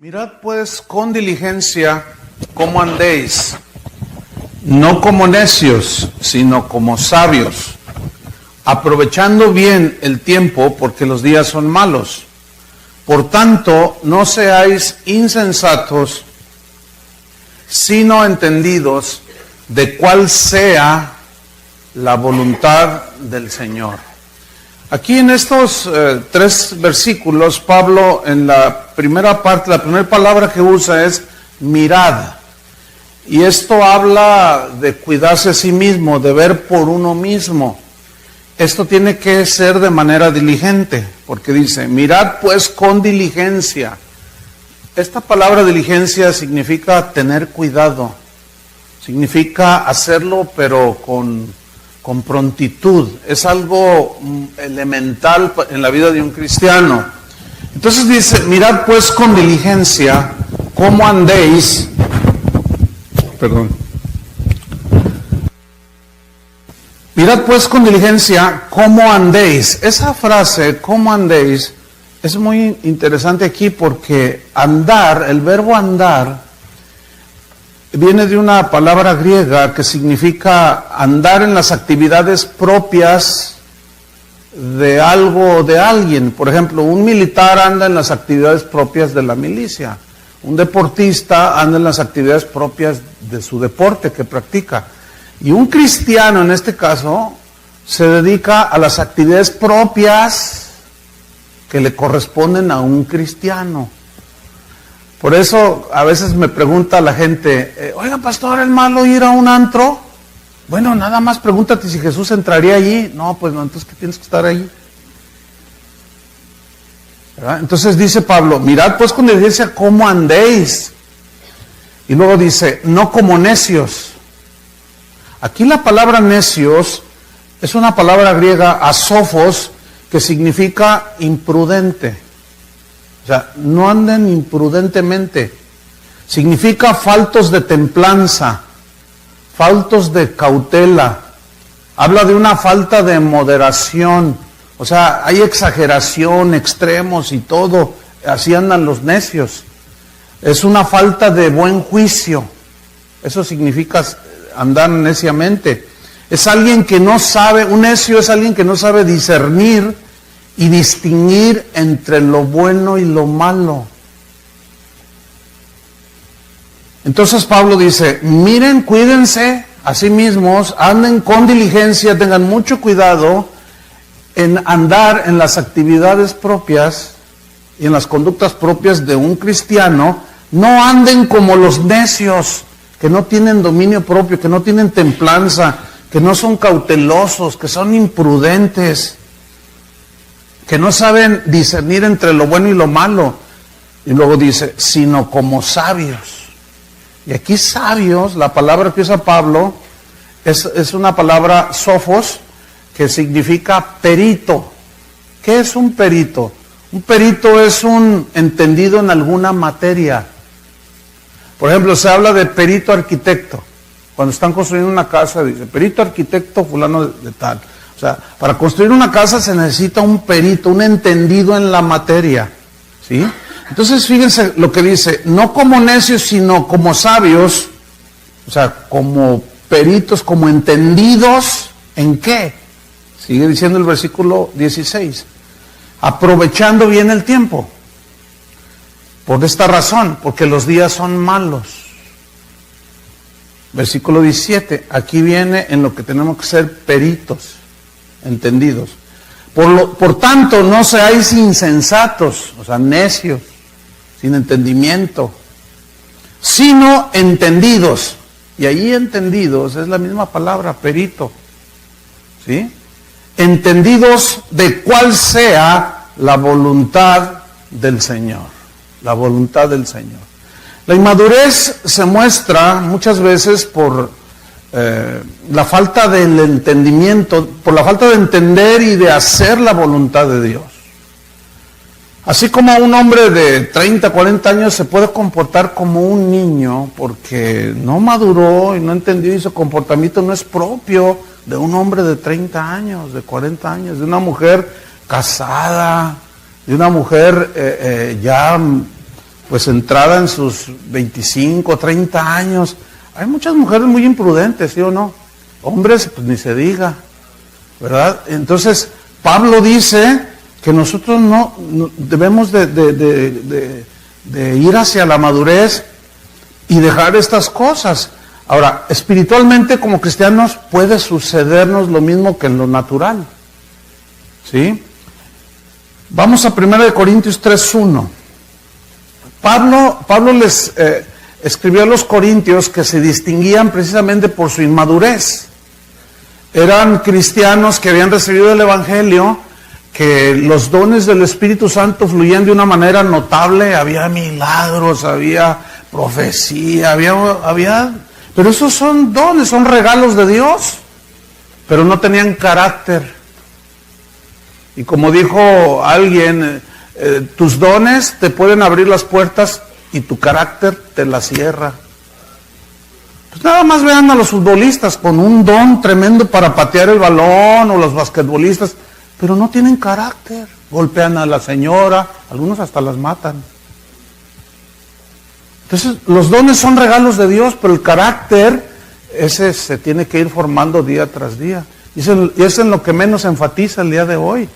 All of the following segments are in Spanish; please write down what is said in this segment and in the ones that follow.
Mirad pues con diligencia cómo andéis, no como necios, sino como sabios, aprovechando bien el tiempo, porque los días son malos. Por tanto, no seáis insensatos, sino entendidos de cuál sea la voluntad del Señor. Aquí en estos 3 versículos, Pablo en la primera parte, la primera palabra que usa es mirad. Y esto habla de cuidarse a sí mismo, de ver por uno mismo. Esto tiene que ser de manera diligente, porque dice, mirad pues con diligencia. Esta palabra diligencia significa tener cuidado, significa hacerlo pero con prontitud. Es algo elemental en la vida de un cristiano. Entonces dice, mirad pues con diligencia cómo andéis. Mirad pues con diligencia cómo andéis. Esa frase, cómo andéis, es muy interesante aquí porque andar, el verbo andar, viene de una palabra griega que significa andar en las actividades propias de algo o de alguien. Por ejemplo, un militar anda en las actividades propias de la milicia. Un deportista anda en las actividades propias de su deporte que practica. Y un cristiano, en este caso, se dedica a las actividades propias que le corresponden a un cristiano. Por eso a veces me pregunta la gente, oiga pastor, ¿es malo ir a un antro? Bueno, nada más pregúntate si Jesús entraría allí. No, pues no, entonces ¿qué tienes que estar allí? ¿Verdad? Entonces dice Pablo, mirad pues con diligencia cómo andéis. Y luego dice, no como necios. Aquí la palabra necios es una palabra griega, asofos, que significa imprudente. O sea, no anden imprudentemente. Significa faltos de templanza, faltos de cautela. Habla de una falta de moderación. O sea, hay exageración, extremos y todo. Así andan los necios. Es una falta de buen juicio. Eso significa andar neciamente. Es alguien que no sabe, un necio es alguien que no sabe discernir y distinguir entre lo bueno y lo malo. Entonces Pablo dice, miren, cuídense a sí mismos, anden con diligencia, tengan mucho cuidado en andar en las actividades propias y en las conductas propias de un cristiano. No anden como los necios, que no tienen dominio propio, que no tienen templanza, que no son cautelosos, que son imprudentes, que no saben discernir entre lo bueno y lo malo. Y luego dice, sino como sabios. Y aquí sabios, la palabra que usa Pablo, es una palabra sofos, que significa perito. ¿Qué es un perito? Un perito es un entendido en alguna materia. Por ejemplo, se habla de perito arquitecto. Cuando están construyendo una casa, dice, perito arquitecto fulano de tal. O sea, para construir una casa se necesita un perito, un entendido en la materia, ¿sí? Entonces, fíjense lo que dice, no como necios, sino como sabios, o sea, como peritos, como entendidos, ¿en qué? Sigue diciendo el versículo 16, aprovechando bien el tiempo. Por esta razón, porque los días son malos. Versículo 17, aquí viene en lo que tenemos que ser peritos, entendidos. Por tanto, no seáis insensatos, o sea, necios, sin entendimiento, sino entendidos. Y ahí entendidos es la misma palabra, perito, ¿sí? Entendidos de cuál sea la voluntad del Señor, la voluntad del Señor. La inmadurez se muestra muchas veces por la falta del entendimiento, por la falta de entender y de hacer la voluntad de Dios. Así como un hombre de 30, 40 años se puede comportar como un niño porque no maduró y no entendió y su comportamiento no es propio de un hombre de 30 años, de 40 años, de una mujer casada, de una mujer ya pues entrada en sus 25, 30 años. Hay muchas mujeres muy imprudentes, ¿sí o no? Hombres, pues ni se diga, ¿verdad? Entonces, Pablo dice que nosotros no debemos de ir hacia la madurez y dejar estas cosas. Ahora, espiritualmente como cristianos puede sucedernos lo mismo que en lo natural, ¿sí? Vamos a 1 Corintios 3:1. Pablo les escribió a los corintios que se distinguían precisamente por su inmadurez. Eran cristianos que habían recibido el Evangelio, que los dones del Espíritu Santo fluían de una manera notable, había milagros, había profecía, había pero esos son dones, son regalos de Dios, pero no tenían carácter. Y como dijo alguien, tus dones te pueden abrir las puertas y tu carácter te las cierra. Pues nada más vean a los futbolistas con un don tremendo para patear el balón, o los basquetbolistas, pero no tienen carácter, golpean a la señora, algunos hasta las matan. Entonces, los dones son regalos de Dios, pero el carácter, ese se tiene que ir formando día tras día. Y es en lo que menos enfatiza el día de hoy.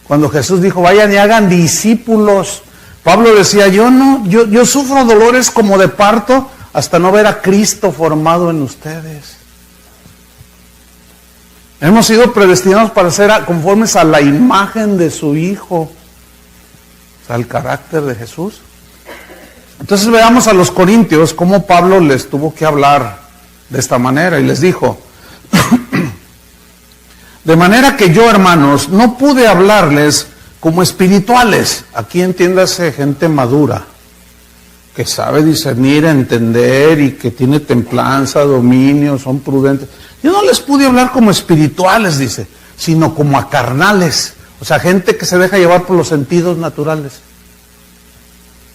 Cuando Jesús dijo, vayan y hagan discípulos. Pablo decía, yo sufro dolores como de parto hasta no ver a Cristo formado en ustedes. Hemos sido predestinados para ser conformes a la imagen de su Hijo, o sea, al carácter de Jesús. Entonces veamos a los corintios cómo Pablo les tuvo que hablar de esta manera y les dijo, de manera que yo, hermanos, no pude hablarles como espirituales. Aquí entiéndase gente madura, que sabe discernir, entender y que tiene templanza, dominio, son prudentes. Yo no les pude hablar como espirituales, dice, sino como a carnales. O sea, gente que se deja llevar por los sentidos naturales.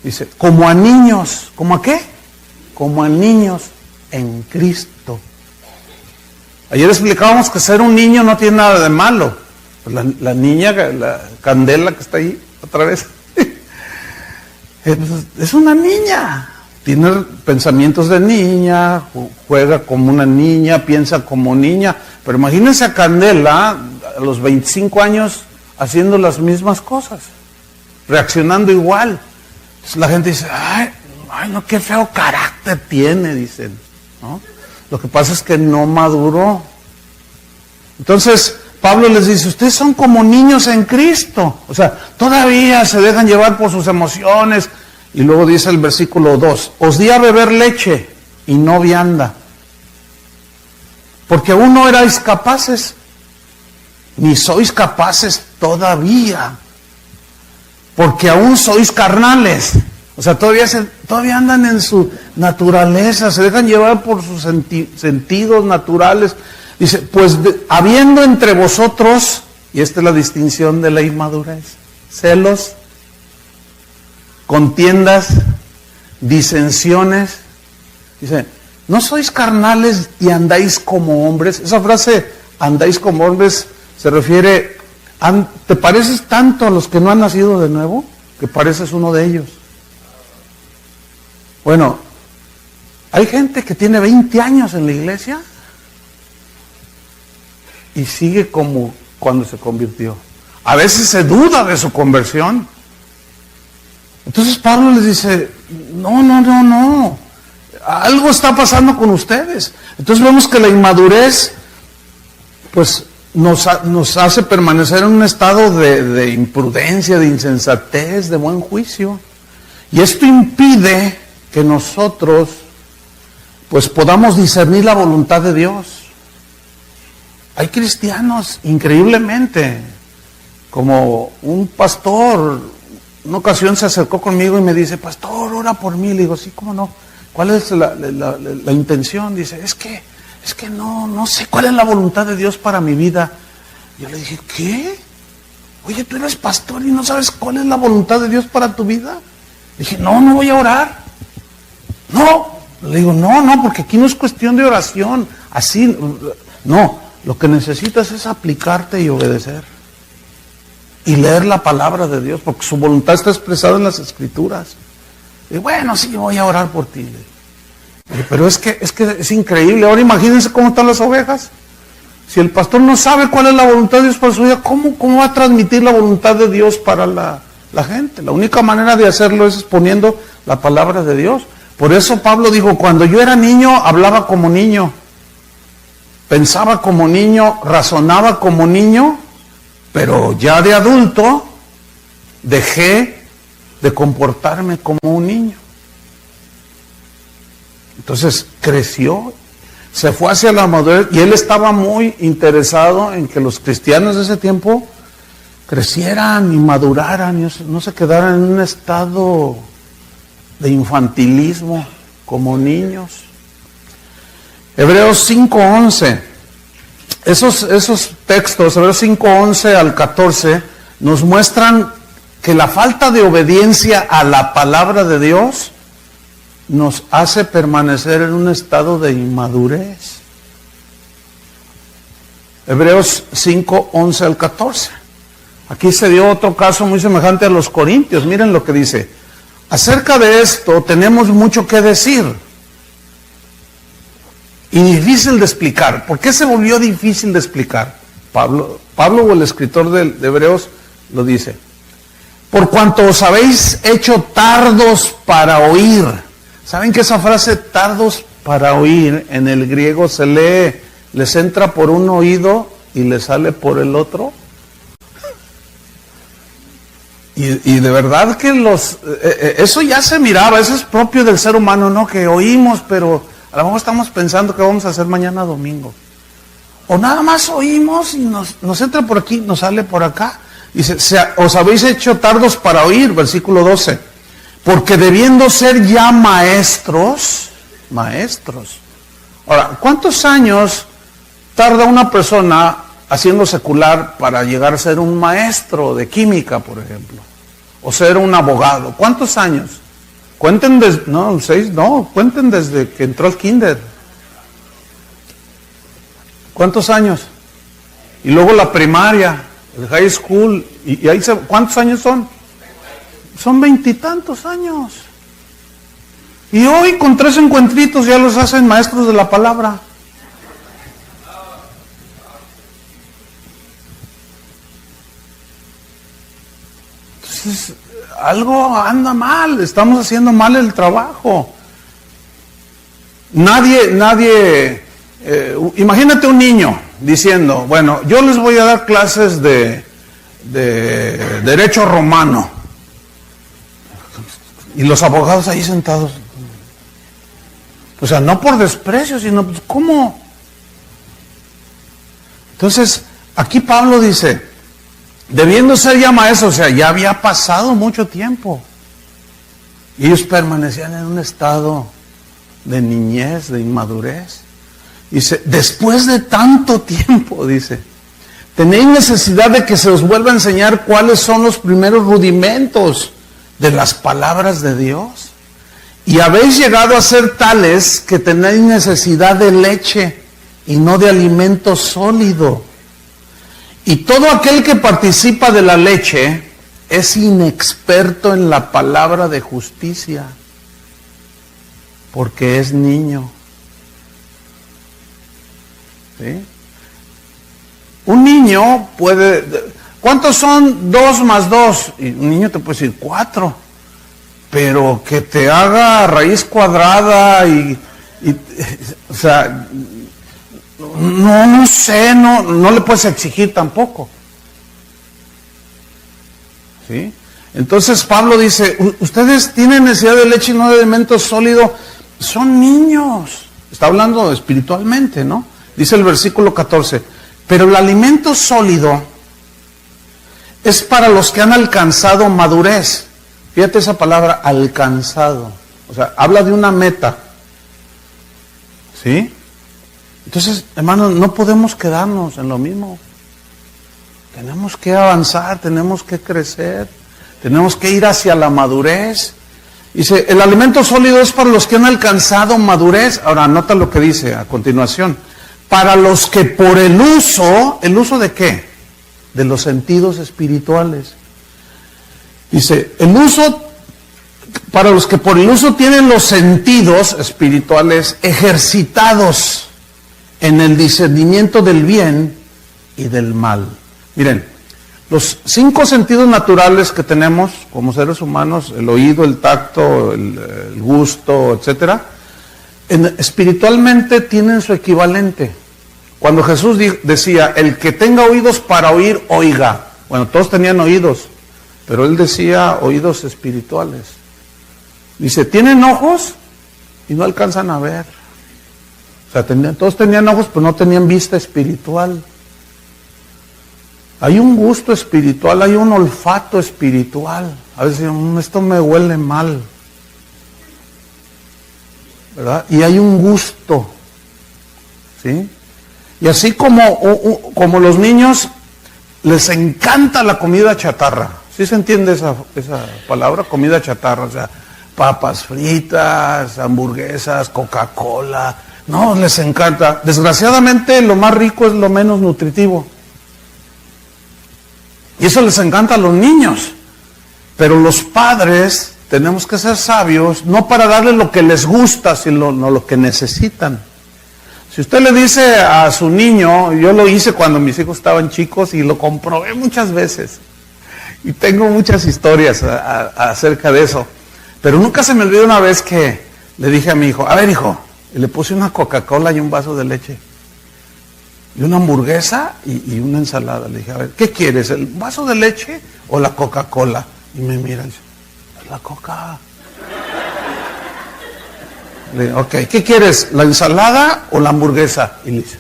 Dice, como a niños. ¿Cómo a qué? Como a niños en Cristo. Ayer explicábamos que ser un niño no tiene nada de malo. La niña, la Candela que está ahí otra vez, es una niña. Tiene pensamientos de niña, juega como una niña, piensa como niña. Pero imagínense a Candela a los 25 años haciendo las mismas cosas, reaccionando igual. Entonces la gente dice, ay, no, qué feo carácter tiene, dicen, ¿no? Lo que pasa es que no maduró. Entonces Pablo les dice, ustedes son como niños en Cristo. O sea, todavía se dejan llevar por sus emociones. Y luego dice el versículo 2, os di a beber leche y no vianda, porque aún no erais capaces, ni sois capaces todavía, porque aún sois carnales. O sea, todavía andan en su naturaleza, se dejan llevar por sus sentidos naturales. Dice, pues habiendo entre vosotros, y esta es la distinción de la inmadurez, celos, contiendas, disensiones. Dice, ¿no sois carnales y andáis como hombres? Esa frase, andáis como hombres, se refiere, ¿te pareces tanto a los que no han nacido de nuevo? Que pareces uno de ellos. Bueno, hay gente que tiene 20 años en la iglesia y sigue como cuando se convirtió. A veces se duda de su conversión. Entonces Pablo les dice, no, algo está pasando con ustedes. Entonces vemos que la inmadurez, pues, nos hace permanecer en un estado de imprudencia, de insensatez, de buen juicio. Y esto impide que nosotros, pues, podamos discernir la voluntad de Dios. Hay cristianos, increíblemente, como un pastor, una ocasión se acercó conmigo y me dice, pastor, ora por mí. Le digo, sí, ¿cómo no? ¿Cuál es la intención? Dice, es que no sé cuál es la voluntad de Dios para mi vida. Yo le dije, ¿qué? Oye, tú eres pastor y no sabes cuál es la voluntad de Dios para tu vida. Le dije, no voy a orar. No, le digo, no, porque aquí no es cuestión de oración. Así, no, lo que necesitas es aplicarte y obedecer. Y leer la palabra de Dios, porque su voluntad está expresada en las Escrituras. Y bueno, sí, voy a orar por ti. Pero es que es increíble. Ahora imagínense cómo están las ovejas. Si el pastor no sabe cuál es la voluntad de Dios para su vida, ¿cómo va a transmitir la voluntad de Dios para la gente? La única manera de hacerlo es exponiendo la palabra de Dios. Por eso Pablo dijo, cuando yo era niño, hablaba como niño, pensaba como niño, razonaba como niño, pero ya de adulto dejé de comportarme como un niño. Entonces creció, se fue hacia la madurez, y él estaba muy interesado en que los cristianos de ese tiempo crecieran y maduraran, y no se quedaran en un estado de infantilismo como niños. Hebreos 5:11, esos textos, Hebreos 5:11 al 14, nos muestran que la falta de obediencia a la palabra de Dios nos hace permanecer en un estado de inmadurez. Hebreos 5:11 al 14. Aquí se dio otro caso muy semejante a los corintios. Miren lo que dice. Acerca de esto tenemos mucho que decir y difícil de explicar. ¿Por qué se volvió difícil de explicar? Pablo o el escritor de Hebreos lo dice. Por cuanto os habéis hecho tardos para oír. ¿Saben que esa frase tardos para oír en el griego se lee, les entra por un oído y les sale por el otro? Y de verdad que eso ya se miraba, eso es propio del ser humano, ¿no? Que oímos, pero a lo mejor estamos pensando que vamos a hacer mañana domingo. O nada más oímos y nos entra por aquí, nos sale por acá. Dice, os habéis hecho tardos para oír, versículo 12. Porque debiendo ser ya maestros. Ahora, ¿cuántos años tarda una persona haciendo secular para llegar a ser un maestro de química, por ejemplo? O ser un abogado. ¿Cuántos años? Cuenten cuenten desde que entró al kinder. ¿Cuántos años? Y luego la primaria, el high school, y ahí ¿cuántos años son? Son 20 y tantos años. Y hoy con 3 encuentritos ya los hacen maestros de la palabra. Entonces, algo anda mal, estamos haciendo mal el trabajo. Imagínate un niño diciendo, bueno, yo les voy a dar clases de derecho romano. Y los abogados ahí sentados. O sea, no por desprecio, sino, pues, ¿cómo? Entonces, aquí Pablo dice, debiendo ser ya maestros, o sea, ya había pasado mucho tiempo. Y ellos permanecían en un estado de niñez, de inmadurez. Dice, después de tanto tiempo, dice, tenéis necesidad de que se os vuelva a enseñar cuáles son los primeros rudimentos de las palabras de Dios. Y habéis llegado a ser tales que tenéis necesidad de leche y no de alimento sólido. Y todo aquel que participa de la leche es inexperto en la palabra de justicia, porque es niño. ¿Sí? Un niño puede... ¿Cuántos son 2 más 2? Y un niño te puede decir 4. Pero que te haga raíz cuadrada o sea, no sé, no le puedes exigir tampoco. ¿Sí? Entonces Pablo dice, ustedes tienen necesidad de leche y no de alimento sólido, son niños. Está hablando espiritualmente, ¿no? Dice el versículo 14, pero el alimento sólido es para los que han alcanzado madurez. Fíjate esa palabra, alcanzado. O sea, habla de una meta. ¿Sí? Entonces, hermanos, no podemos quedarnos en lo mismo. Tenemos que avanzar, tenemos que crecer, tenemos que ir hacia la madurez. Dice, el alimento sólido es para los que han alcanzado madurez. Ahora, nota lo que dice a continuación. Para los que por ¿el uso de qué? De los sentidos espirituales. Dice, el uso para los que por el uso tienen los sentidos espirituales ejercitados en el discernimiento del bien y del mal. Miren, los 5 sentidos naturales que tenemos como seres humanos, el oído, el tacto, el gusto, etcétera, espiritualmente tienen su equivalente. Cuando Jesús decía, el que tenga oídos para oír, oiga. Bueno, todos tenían oídos, pero él decía oídos espirituales. Dice, tienen ojos y no alcanzan a ver. O sea, todos tenían ojos, pero no tenían vista espiritual. Hay un gusto espiritual, hay un olfato espiritual. A veces esto me huele mal, ¿verdad? Y hay un gusto, ¿sí? Y así como los niños les encanta la comida chatarra. ¿Sí se entiende esa palabra? Comida chatarra, o sea, papas fritas, hamburguesas, Coca-Cola. No, les encanta. Desgraciadamente lo más rico es lo menos nutritivo. Y eso les encanta a los niños. Pero los padres tenemos que ser sabios, no para darles lo que les gusta, sino lo que necesitan. Si usted le dice a su niño, yo lo hice cuando mis hijos estaban chicos y lo comprobé muchas veces. Y tengo muchas historias acerca de eso. Pero nunca se me olvidó una vez que le dije a mi hijo, a ver hijo, y le puse una Coca-Cola y un vaso de leche. Y una hamburguesa y una ensalada. Le dije, a ver, ¿qué quieres? ¿El vaso de leche o la Coca-Cola? Y me mira y dice, la Coca. Le digo, ok, ¿qué quieres? ¿La ensalada o la hamburguesa? Y le dice,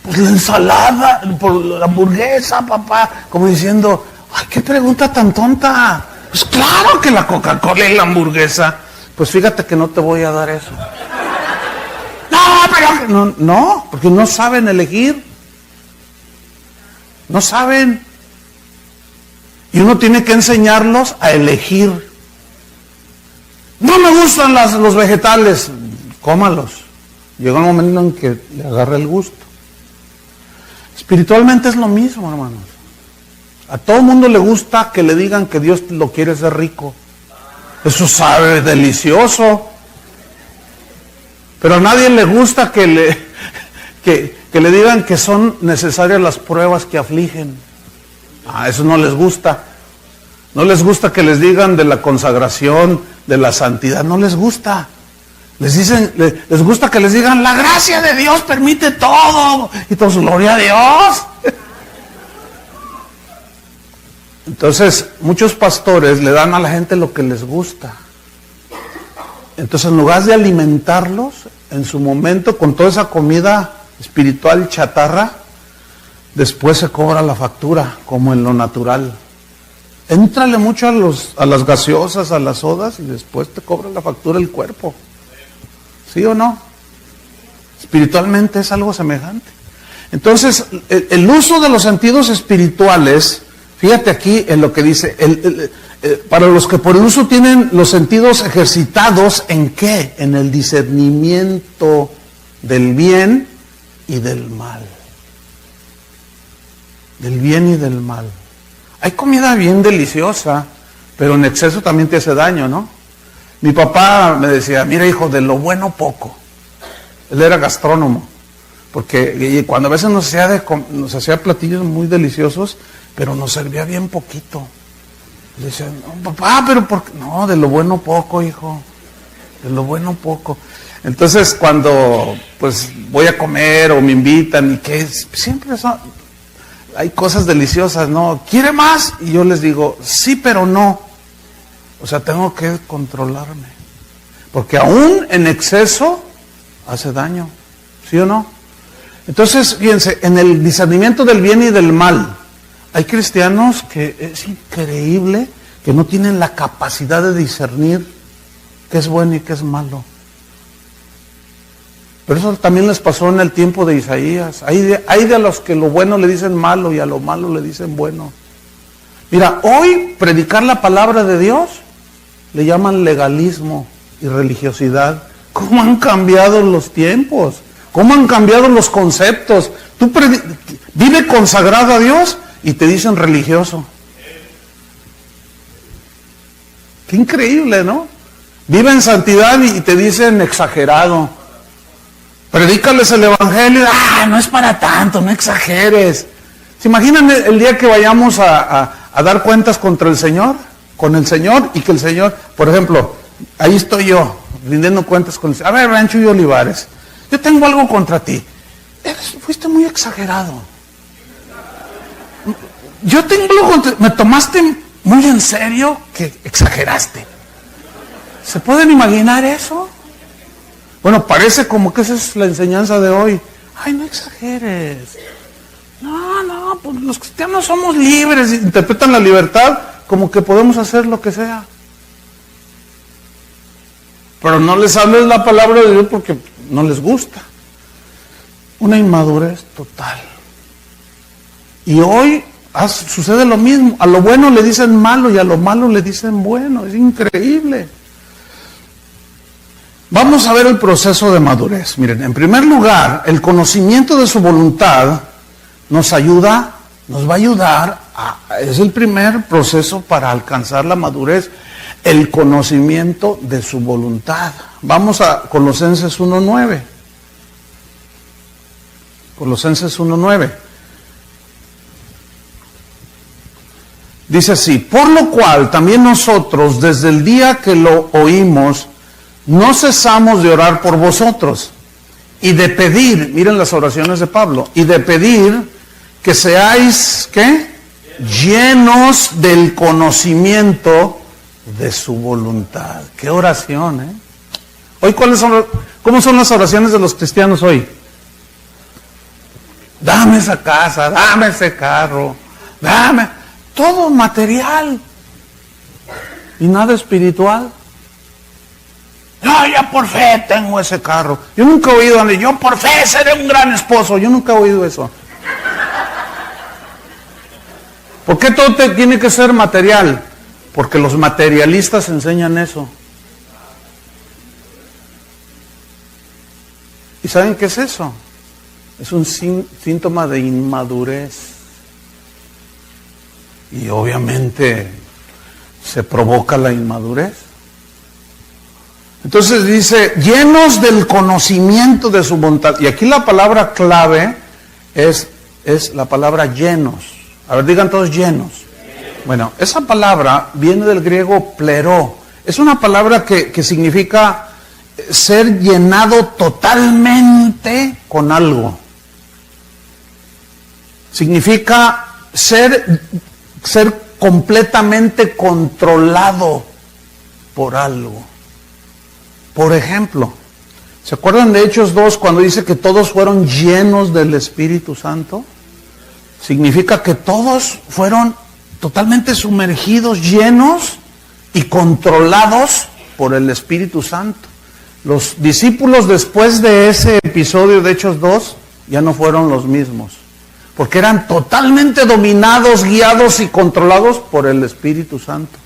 pues la ensalada, por la hamburguesa, papá. Como diciendo, ay, qué pregunta tan tonta. Pues claro que la Coca-Cola y la hamburguesa. Pues fíjate que no te voy a dar eso. No, porque no saben elegir. No saben. Y uno tiene que enseñarlos a elegir. No me gustan los vegetales. Cómalos. Llega un momento en que le agarra el gusto. Espiritualmente es lo mismo, hermanos. A todo el mundo le gusta que le digan que Dios lo quiere hacer rico. Eso sabe delicioso. Pero a nadie le gusta que le digan que son necesarias las pruebas que afligen. Eso no les gusta. No les gusta que les digan de la consagración, de la santidad. No les gusta. Les gusta que les digan, la gracia de Dios permite todo. Y todos, gloria a Dios. Entonces, muchos pastores le dan a la gente lo que les gusta. Entonces, en lugar de alimentarlos en su momento con toda esa comida espiritual chatarra, después se cobra la factura, como en lo natural. Éntrale mucho a las gaseosas, a las sodas, y después te cobra la factura el cuerpo. ¿Sí o no? Espiritualmente es algo semejante. Entonces, el uso de los sentidos espirituales, fíjate aquí en lo que dice, para los que por el uso tienen los sentidos ejercitados, ¿en qué? En el discernimiento del bien y del mal. Del bien y del mal. Hay comida bien deliciosa, pero en exceso también te hace daño, ¿no? Mi papá me decía, mira hijo, de lo bueno poco. Él era gastrónomo, porque cuando a veces nos hacía platillos muy deliciosos, pero nos servía bien poquito. Le decía, no, papá, pero ¿por qué? No, de lo bueno poco, hijo, de lo bueno poco. Entonces cuando pues voy a comer o me invitan y que siempre hay cosas deliciosas, ¿no? ¿Quiere más? Y yo les digo, sí, pero no. O sea, tengo que controlarme. Porque aún en exceso hace daño. ¿Sí o no? Entonces, fíjense, en el discernimiento del bien y del mal, hay cristianos que es increíble que no tienen la capacidad de discernir qué es bueno y qué es malo. Pero eso también les pasó en el tiempo de Isaías. Hay de los que lo bueno le dicen malo y a lo malo le dicen bueno. Mira, hoy predicar la palabra de Dios le llaman legalismo y religiosidad. ¿Cómo han cambiado los tiempos? ¿Cómo han cambiado los conceptos? Tú vive consagrado a Dios y te dicen religioso. Qué increíble, ¿no? Vive en santidad y te dicen exagerado. Predícales el evangelio, no es para tanto, no exageres. ¿Se imaginan el día que vayamos a dar cuentas contra el Señor? Con el Señor, y que el Señor, por ejemplo, ahí estoy yo, rindiendo cuentas con el Señor. A ver, Rancho y Olivares, yo tengo algo contra ti. Fuiste muy exagerado. Yo tengo algo contra ti. Me tomaste muy en serio que exageraste. ¿Se pueden imaginar eso? Bueno, parece como que esa es la enseñanza de hoy. Ay, no exageres. No, pues los cristianos somos libres, interpretan la libertad como que podemos hacer lo que sea. Pero no les hables la palabra de Dios porque no les gusta. Una inmadurez total. Y hoy sucede lo mismo. A lo bueno le dicen malo y a lo malo le dicen bueno. Es increíble. Vamos a ver el proceso de madurez. Miren, en primer lugar, el conocimiento de su voluntad nos va a ayudar, es el primer proceso para alcanzar la madurez, el conocimiento de su voluntad. Vamos a Colosenses 1:9. Colosenses 1:9. Dice así: por lo cual también nosotros, desde el día que lo oímos, no cesamos de orar por vosotros y de pedir, miren las oraciones de Pablo, y de pedir que seáis, ¿qué? Llenos del conocimiento de su voluntad. ¡Qué oración, eh! Hoy, ¿cómo son las oraciones de los cristianos hoy? Dame esa casa, dame ese carro, dame todo material y nada espiritual. Ya por fe tengo ese carro. Yo nunca he oído, yo por fe seré un gran esposo. Yo nunca he oído eso. ¿Por qué todo tiene que ser material? Porque los materialistas enseñan eso. ¿Y saben qué es eso? Es un síntoma de inmadurez. Y obviamente se provoca la inmadurez. Entonces dice, llenos del conocimiento de su voluntad. Y aquí la palabra clave es la palabra llenos. A ver, digan todos llenos. Bueno, esa palabra viene del griego pleró. Es una palabra que significa ser llenado totalmente con algo. Significa ser completamente controlado por algo. Por ejemplo, ¿se acuerdan de Hechos 2 cuando dice que todos fueron llenos del Espíritu Santo? Significa que todos fueron totalmente sumergidos, llenos y controlados por el Espíritu Santo. Los discípulos después de ese episodio de Hechos 2 ya no fueron los mismos, porque eran totalmente dominados, guiados y controlados por el Espíritu Santo.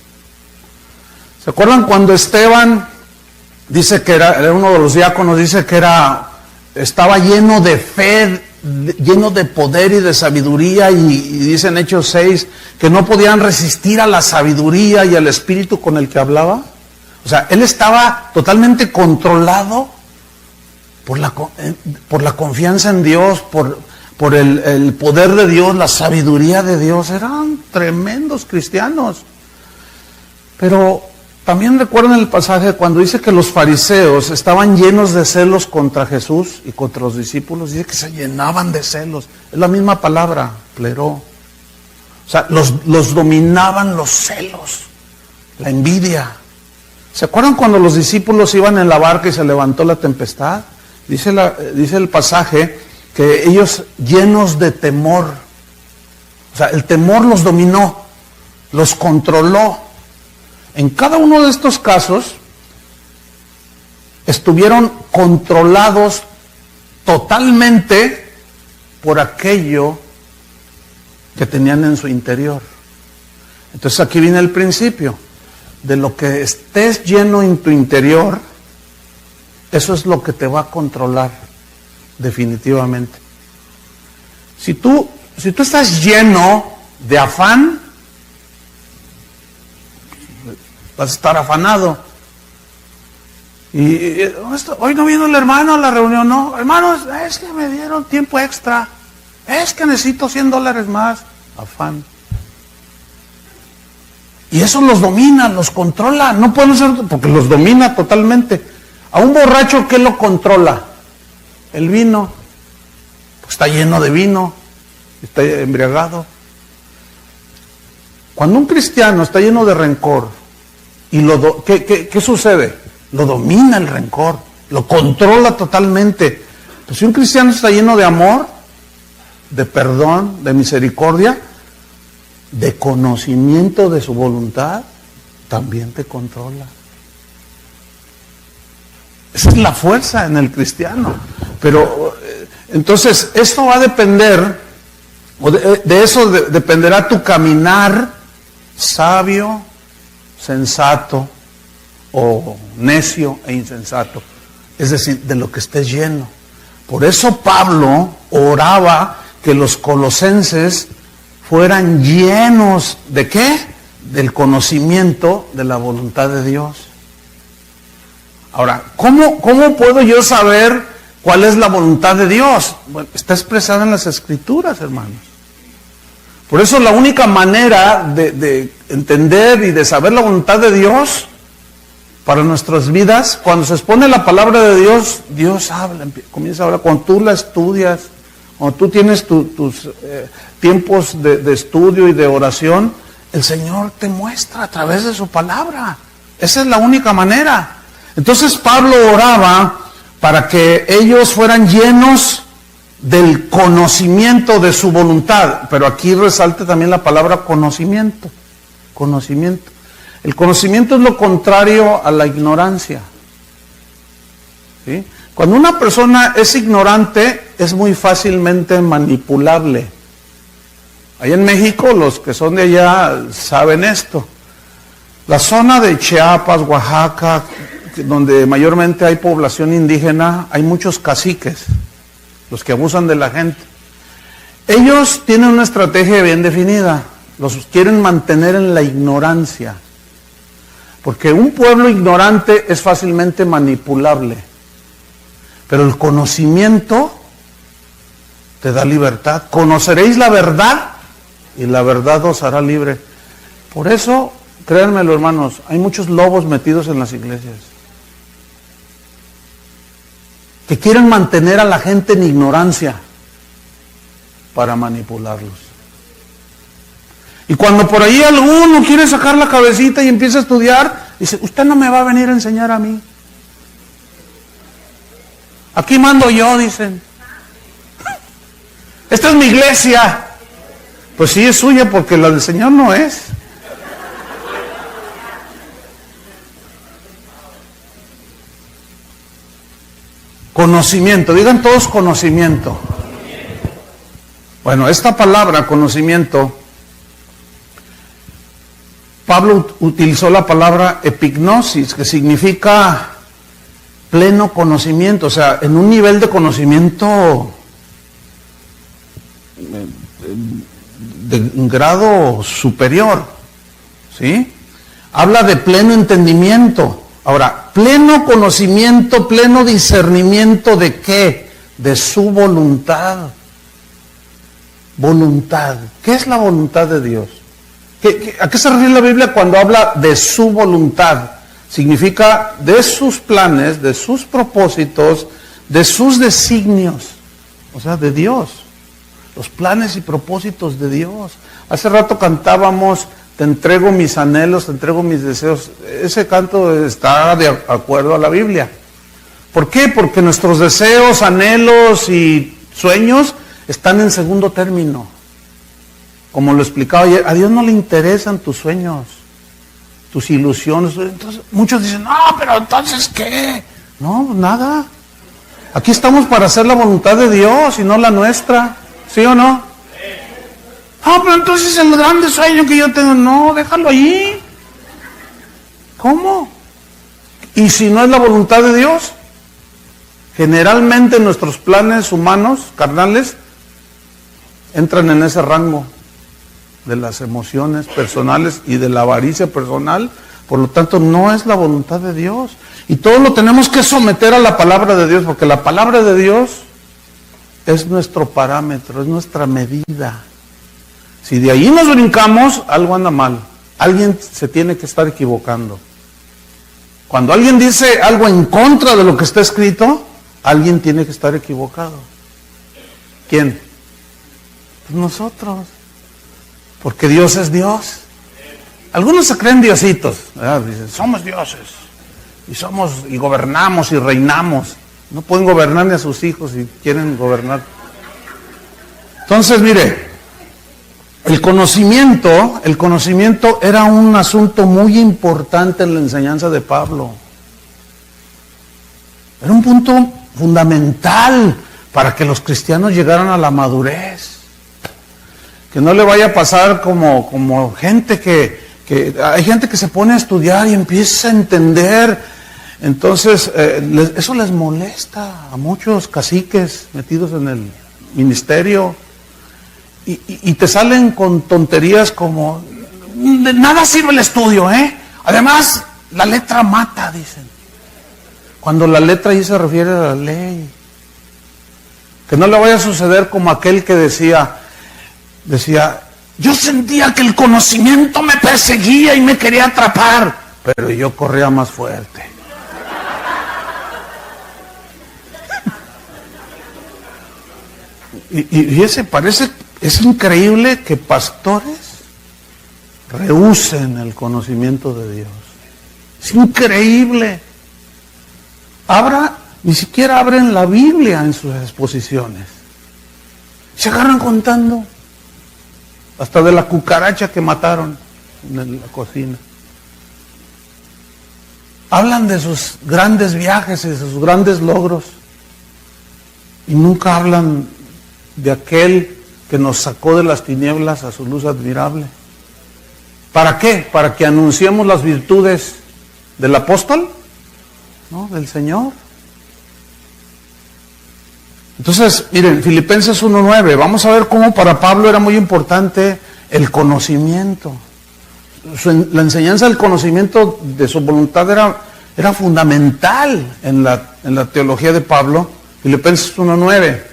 ¿Se acuerdan cuando Esteban dice que era uno de los diáconos, dice que estaba lleno de fe, lleno de poder y de sabiduría, y dice en Hechos 6 que no podían resistir a la sabiduría y al espíritu con el que hablaba? O sea, él estaba totalmente controlado por la confianza en Dios, por el poder de Dios, la sabiduría de Dios. Eran tremendos cristianos. Pero también recuerdan el pasaje cuando dice que los fariseos estaban llenos de celos contra Jesús y contra los discípulos. Dice que se llenaban de celos. Es la misma palabra, pleró. O sea, los dominaban los celos, la envidia. ¿Se acuerdan cuando los discípulos iban en la barca y se levantó la tempestad? Dice el pasaje que ellos llenos de temor. O sea, el temor los dominó, los controló. En cada uno de estos casos estuvieron controlados totalmente por aquello que tenían en su interior. Entonces aquí viene el principio. De lo que estés lleno en tu interior, eso es lo que te va a controlar definitivamente. Si tú estás lleno de afán, vas a estar afanado. Y hoy no vino el hermano a la reunión, no, hermanos, es que me dieron tiempo extra, es que necesito $100 más, afán. Y eso los domina, los controla, no pueden ser, porque los domina totalmente. A un borracho, ¿qué lo controla? El vino, pues está lleno de vino, está embriagado. Cuando un cristiano está lleno de rencor, y ¿qué sucede? Lo domina el rencor, lo controla totalmente. Pues si un cristiano está lleno de amor, de perdón, de misericordia, de conocimiento de su voluntad, también te controla. Esa es la fuerza en el cristiano. Pero entonces esto va a depender, o de eso dependerá tu caminar sabio, sensato, o necio e insensato, es decir, de lo que estés lleno. Por eso Pablo oraba que los colosenses fueran llenos ¿de qué? Del conocimiento de la voluntad de Dios. Ahora, ¿cómo puedo yo saber cuál es la voluntad de Dios? Bueno, está expresada en las Escrituras, hermanos. Por eso la única manera de entender y de saber la voluntad de Dios para nuestras vidas, cuando se expone la palabra de Dios, Dios habla, comienza a hablar. Cuando tú la estudias, cuando tú tienes tus tiempos de estudio y de oración, el Señor te muestra a través de su palabra. Esa es la única manera. Entonces Pablo oraba para que ellos fueran llenos del conocimiento de su voluntad. Pero aquí resalta también la palabra conocimiento. Conocimiento. El conocimiento es lo contrario a la ignorancia. ¿Sí? Cuando una persona es ignorante, es muy fácilmente manipulable. Ahí en México, los que son de allá saben esto. La zona de Chiapas, Oaxaca, donde mayormente hay población indígena, hay muchos caciques, los que abusan de la gente. Ellos tienen una estrategia bien definida, los quieren mantener en la ignorancia. Porque un pueblo ignorante es fácilmente manipulable. Pero el conocimiento te da libertad. Conoceréis la verdad y la verdad os hará libre. Por eso, créanmelo, hermanos, hay muchos lobos metidos en las iglesias que quieren mantener a la gente en ignorancia para manipularlos. Y cuando por ahí alguno quiere sacar la cabecita y empieza a estudiar, dice, usted no me va a venir a enseñar a mí. Aquí mando yo, dicen. Esta es mi iglesia. Pues sí es suya porque la del Señor no es. Conocimiento, digan todos conocimiento. Bueno, esta palabra, conocimiento, Pablo utilizó la palabra epignosis, que significa pleno conocimiento, o sea, en un nivel de conocimiento de un grado superior, ¿sí? Habla de pleno entendimiento. Ahora, pleno conocimiento, pleno discernimiento ¿de qué? De su voluntad. Voluntad. ¿Qué es la voluntad de Dios? ¿A qué se refiere la Biblia cuando habla de su voluntad? Significa de sus planes, de sus propósitos, de sus designios, o sea, de Dios. Los planes y propósitos de Dios. Hace rato cantábamos, te entrego mis anhelos, te entrego mis deseos. Ese canto está de acuerdo a la Biblia. ¿Por qué? Porque nuestros deseos, anhelos y sueños están en segundo término. Como lo explicaba ayer, a Dios no le interesan tus sueños, tus ilusiones. Entonces, muchos dicen, no, pero entonces ¿qué? No, nada. Aquí estamos para hacer la voluntad de Dios y no la nuestra. ¿Sí o no? Ah, pero entonces el grande sueño que yo tengo, no, déjalo allí. ¿Cómo? ¿Y si no es la voluntad de Dios? Generalmente nuestros planes humanos, carnales, entran en ese rango de las emociones personales y de la avaricia personal, Por lo tanto, no es la voluntad de Dios. Y todo lo tenemos que someter a la palabra de Dios, porque la palabra de Dios es nuestro parámetro, es nuestra medida. Si de ahí nos brincamos, algo anda mal. Alguien se tiene que estar equivocando. Cuando alguien dice algo en contra de lo que está escrito, alguien tiene que estar equivocado. ¿Quién? Pues nosotros. Porque Dios es Dios. Algunos se creen diositos, ¿verdad? Dicen, somos dioses. Y gobernamos y reinamos. No pueden gobernar ni a sus hijos si quieren gobernar. Entonces, mire, el conocimiento era un asunto muy importante en la enseñanza de Pablo. Era un punto fundamental para que los cristianos llegaran a la madurez. Que no le vaya a pasar como gente que hay gente que se pone a estudiar y empieza a entender. Entonces, eso les molesta a muchos caciques metidos en el ministerio. Y te salen con tonterías como, de nada sirve el estudio, ¿eh? Además, la letra mata, dicen. Cuando la letra ahí se refiere a la ley. Que no le vaya a suceder como aquel que decía, yo sentía que el conocimiento me perseguía y me quería atrapar, pero yo corría más fuerte. Y es increíble que pastores rehúsen el conocimiento de Dios. Es increíble. Ni siquiera abren la Biblia en sus exposiciones. Se agarran contando hasta de la cucaracha que mataron en la cocina. Hablan de sus grandes viajes y de sus grandes logros y nunca hablan de aquel que nos sacó de las tinieblas a su luz admirable. ¿Para qué? ¿Para que anunciemos las virtudes del apóstol? ¿No? Del Señor. Entonces, miren, Filipenses 1:9, vamos a ver cómo para Pablo era muy importante el conocimiento. La enseñanza del conocimiento de su voluntad era fundamental en la teología de Pablo. Filipenses 1:9.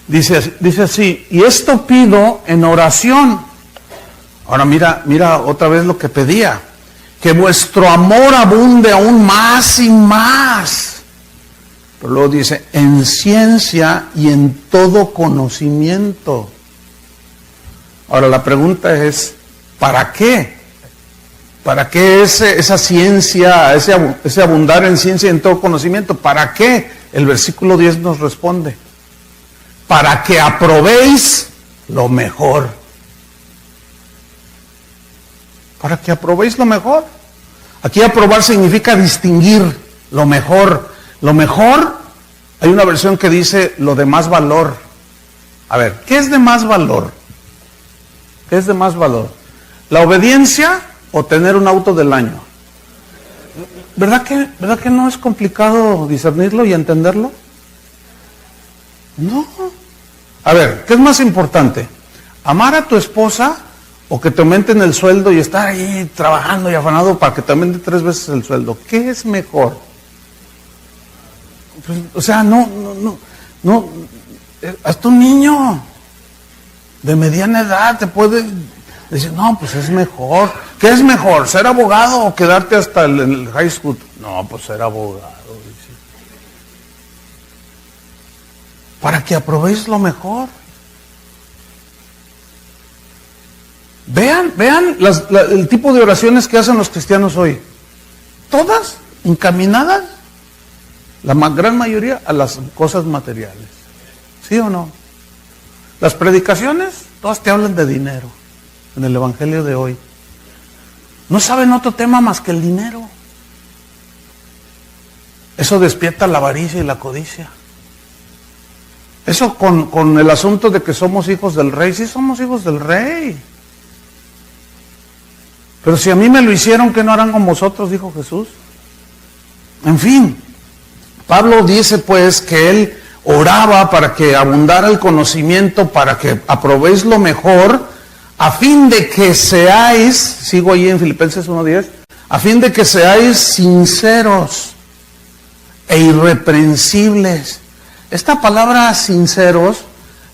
Dice así, y esto pido en oración. Ahora mira otra vez lo que pedía. Que vuestro amor abunde aún más y más. Pero luego dice, en ciencia y en todo conocimiento. Ahora la pregunta es, ¿para qué? ¿Para qué esa ciencia, ese abundar en ciencia y en todo conocimiento? ¿Para qué? El versículo 10 nos responde. Para que aprobéis lo mejor. Para que aprobéis lo mejor. Aquí aprobar significa distinguir lo mejor. Lo mejor, hay una versión que dice lo de más valor. A ver, ¿qué es de más valor? ¿Qué es de más valor? ¿La obediencia o tener un auto del año? ¿Verdad que no es complicado discernirlo y entenderlo? No. A ver, ¿qué es más importante? ¿Amar a tu esposa o que te aumenten el sueldo y estar ahí trabajando y afanado para que te aumente 3 veces el sueldo? ¿Qué es mejor? Pues, o sea, no. Hasta un niño de mediana edad te puede decir, no, pues es mejor. ¿Qué es mejor? ¿Ser abogado o quedarte hasta el high school? No, pues ser abogado. Dice. Para que aprobéis lo mejor. Vean el tipo de oraciones que hacen los cristianos hoy. Todas encaminadas, la gran mayoría, a las cosas materiales. ¿Sí o no? Las predicaciones, todas te hablan de dinero. En el evangelio de hoy. No saben otro tema más que el dinero. Eso despierta la avaricia y la codicia. Eso con el asunto de que somos hijos del rey. Sí somos hijos del rey. Pero si a mí me lo hicieron, ¿qué no harán con vosotros? Dijo Jesús. En fin, Pablo dice pues que él oraba para que abundara el conocimiento, para que aprobéis lo mejor, a fin de que seáis, sigo ahí en Filipenses 1:10, a fin de que seáis sinceros e irreprensibles. Esta palabra sinceros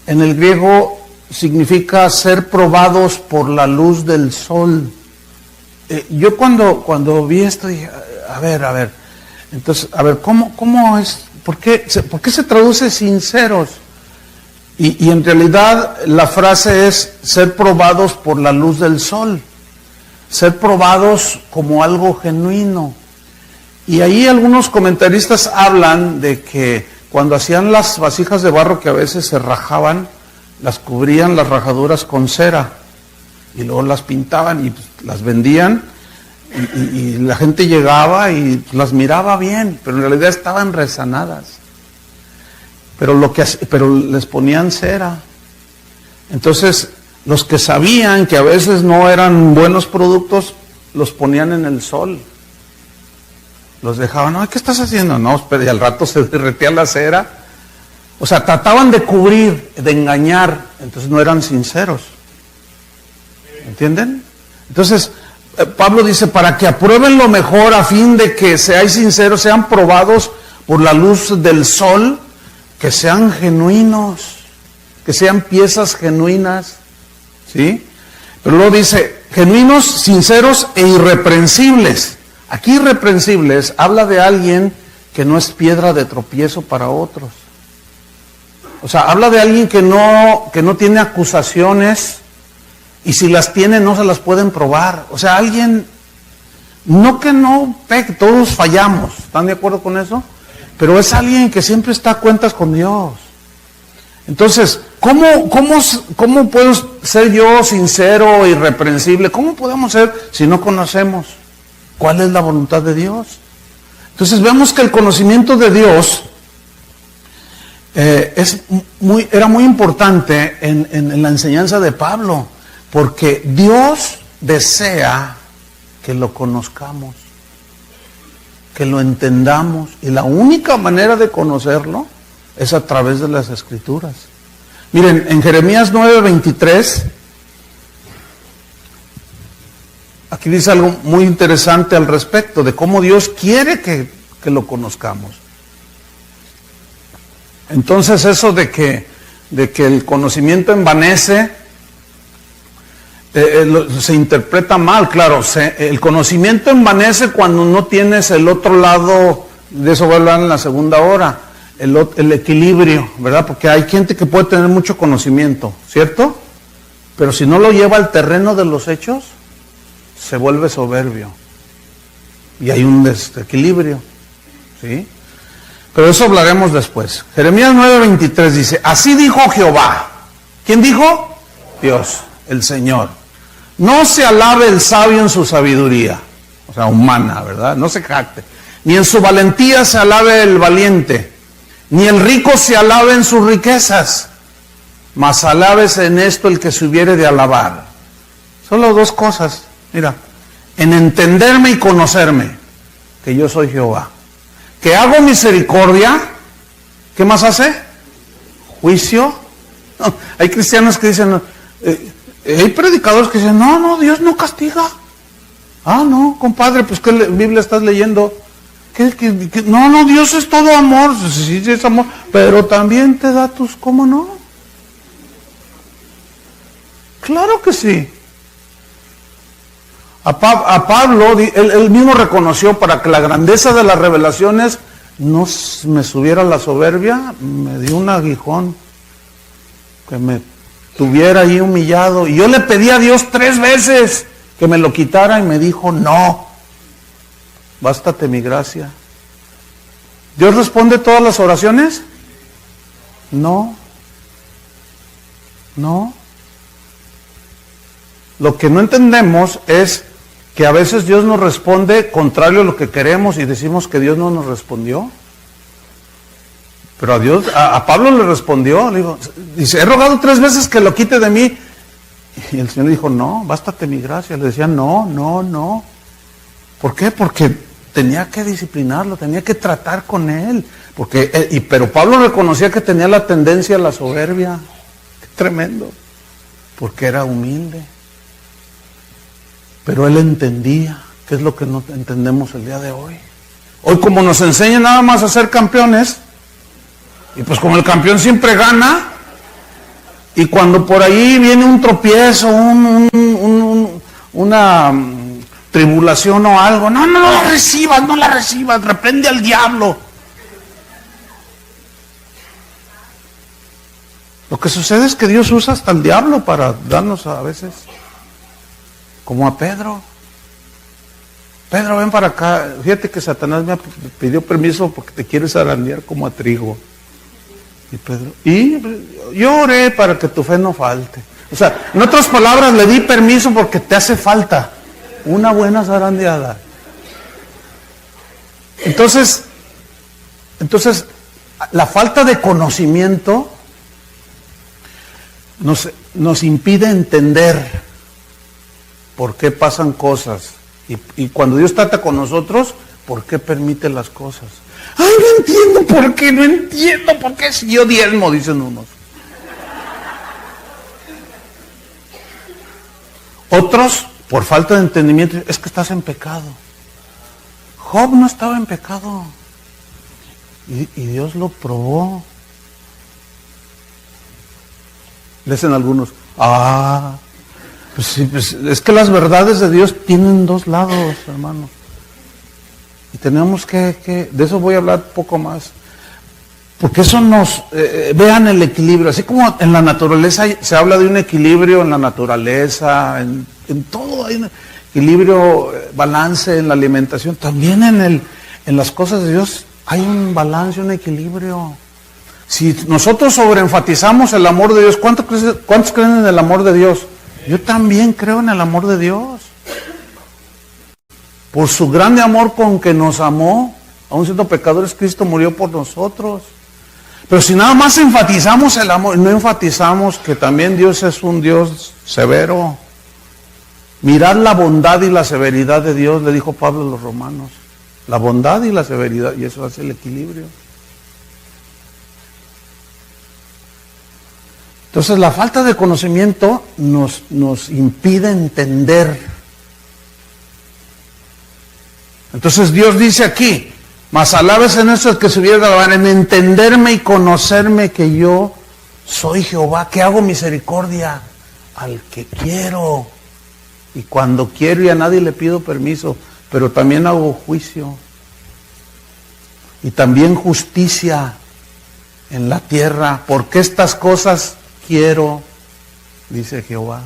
en el griego significa ser probados por la luz del sol. Yo cuando vi esto dije, a ver, entonces, ¿cómo es? ¿Por qué se traduce sinceros? Y en realidad la frase es ser probados por la luz del sol, ser probados como algo genuino. Y ahí algunos comentaristas hablan de que cuando hacían las vasijas de barro que a veces se rajaban, las cubrían las rajaduras con cera y luego las pintaban y pues, las vendían y la gente llegaba y las miraba bien, pero en realidad estaban resanadas. Pero les ponían cera. Entonces, los que sabían que a veces no eran buenos productos, los ponían en el sol. Los dejaban, no, ¿qué estás haciendo? No, espera, y al rato se derretía la cera. O sea, trataban de cubrir, de engañar, entonces no eran sinceros. ¿Entienden? Entonces, Pablo dice, para que aprueben lo mejor, a fin de que seáis sinceros, sean probados por la luz del sol, que sean genuinos, que sean piezas genuinas, ¿sí? Pero luego dice, genuinos, sinceros e irreprensibles. Aquí irreprensibles habla de alguien que no es piedra de tropiezo para otros. O sea, habla de alguien que no tiene acusaciones y si las tiene no se las pueden probar. O sea, alguien, no que no peque, todos fallamos, ¿están de acuerdo con eso? Pero es alguien que siempre está a cuentas con Dios. Entonces, ¿cómo puedo ser yo sincero e irreprensible? ¿Cómo podemos ser si no conocemos cuál es la voluntad de Dios? Entonces vemos que el conocimiento de Dios era muy importante en la enseñanza de Pablo, porque Dios desea que lo conozcamos, que lo entendamos, y la única manera de conocerlo es a través de las Escrituras. Miren, en Jeremías 9:23, aquí dice algo muy interesante al respecto de cómo Dios quiere que lo conozcamos. Entonces eso de que el conocimiento envanece, se interpreta mal, claro. El conocimiento envanece cuando no tienes el otro lado, de eso voy a hablar en la segunda hora, el equilibrio, ¿verdad? Porque hay gente que puede tener mucho conocimiento, ¿cierto? Pero si no lo lleva al terreno de los hechos, se vuelve soberbio. Y hay un desequilibrio, ¿sí? Pero eso hablaremos después. Jeremías 9:23 dice, así dijo Jehová. ¿Quién dijo? Dios, el Señor. No se alabe el sabio en su sabiduría, o sea, humana, ¿verdad? No se jacte. Ni en su valentía se alabe el valiente, ni el rico se alabe en sus riquezas, mas alábese en esto el que se hubiere de alabar. Solo dos cosas, mira, en entenderme y conocerme, que yo soy Jehová, que hago misericordia, ¿qué más hace? Juicio. No, hay cristianos que dicen, hay predicadores que dicen, no, Dios no castiga. Ah, no, compadre, pues ¿qué Biblia estás leyendo? No, Dios es todo amor, sí es amor, pero también te da tus, ¿cómo no? Claro que sí. A Pablo, él mismo reconoció, para que la grandeza de las revelaciones no me subiera la soberbia, me dio un aguijón, que me tuviera ahí humillado. Y yo le pedí a Dios 3 veces que me lo quitara y me dijo, no, bástate mi gracia. ¿Dios responde todas las oraciones? No. Lo que no entendemos es que a veces Dios nos responde contrario a lo que queremos y decimos que Dios no nos respondió. Pero a Pablo le respondió, le dijo, dice, he rogado 3 veces que lo quite de mí. Y el Señor dijo, no, bástate mi gracia. Le decía, no. ¿Por qué? Porque tenía que disciplinarlo, tenía que tratar con él. Pero Pablo reconocía que tenía la tendencia a la soberbia. Qué tremendo. porque era humilde. Pero él entendía, que es lo que no entendemos el día de hoy. Hoy como nos enseñan nada más a ser campeones, y pues como el campeón siempre gana, y cuando por ahí viene un tropiezo, una tribulación o algo, no la recibas, reprende al diablo. Lo que sucede es que Dios usa hasta el diablo para darnos a veces, como a Pedro. Pedro, ven para acá. Fíjate que Satanás me pidió permiso porque te quiere zarandear como a trigo. Y Pedro, yo oré para que tu fe no falte. O sea, en otras palabras, le di permiso porque te hace falta una buena zarandeada. Entonces, la falta de conocimiento nos impide entender por qué pasan cosas. Y cuando Dios trata con nosotros, ¿por qué permite las cosas? Ay, no entiendo por qué si yo diezmo, dicen unos. Otros, por falta de entendimiento, es que estás en pecado. Job no estaba en pecado. Y Dios lo probó. Le dicen algunos, pues sí, pues es que las verdades de Dios tienen dos lados, hermano. Y tenemos que de eso voy a hablar poco más. Porque eso vean el equilibrio. Así como en la naturaleza se habla de un equilibrio en la naturaleza, en todo hay un equilibrio, balance en la alimentación. También en las cosas de Dios hay un balance, un equilibrio. Si nosotros sobreenfatizamos el amor de Dios, ¿cuántos creen en el amor de Dios? Yo también creo en el amor de Dios. Por su grande amor con que nos amó, aun siendo pecadores, Cristo murió por nosotros. Pero si nada más enfatizamos el amor, no enfatizamos que también Dios es un Dios severo. Mirad la bondad y la severidad de Dios, le dijo Pablo a los romanos. La bondad y la severidad, y eso hace el equilibrio. Entonces la falta de conocimiento nos impide entender. Entonces Dios dice aquí, mas alabes en esto el que se hubiera de alabar, en entenderme y conocerme que yo soy Jehová, que hago misericordia al que quiero. Y cuando quiero y a nadie le pido permiso, pero también hago juicio. Y también justicia en la tierra, porque estas cosas quiero, dice Jehová.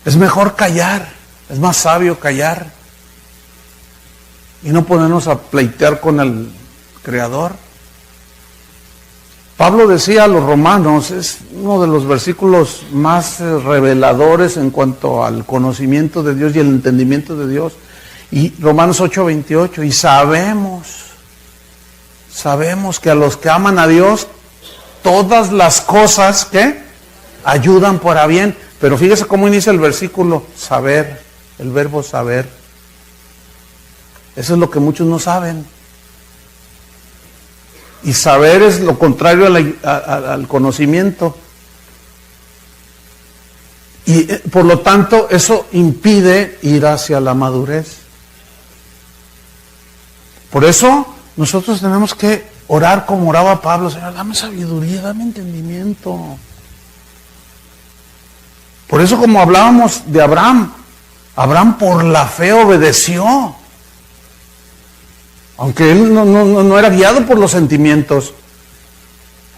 Es mejor callar, es más sabio callar y no ponernos a pleitear con el Creador. Pablo decía a los romanos, es uno de los versículos más reveladores en cuanto al conocimiento de Dios y el entendimiento de Dios. Y Romanos 8:28, y sabemos que a los que aman a Dios, todas las cosas que ayudan para bien. Pero fíjese cómo inicia el versículo, saber, el verbo saber. Eso es lo que muchos no saben. Y saber es lo contrario al conocimiento. Y por lo tanto eso impide ir hacia la madurez. Por eso nosotros tenemos que orar como oraba Pablo. Señor, dame sabiduría, dame entendimiento. Por eso como hablábamos de Abraham, Abraham por la fe obedeció. Aunque él no era guiado por los sentimientos.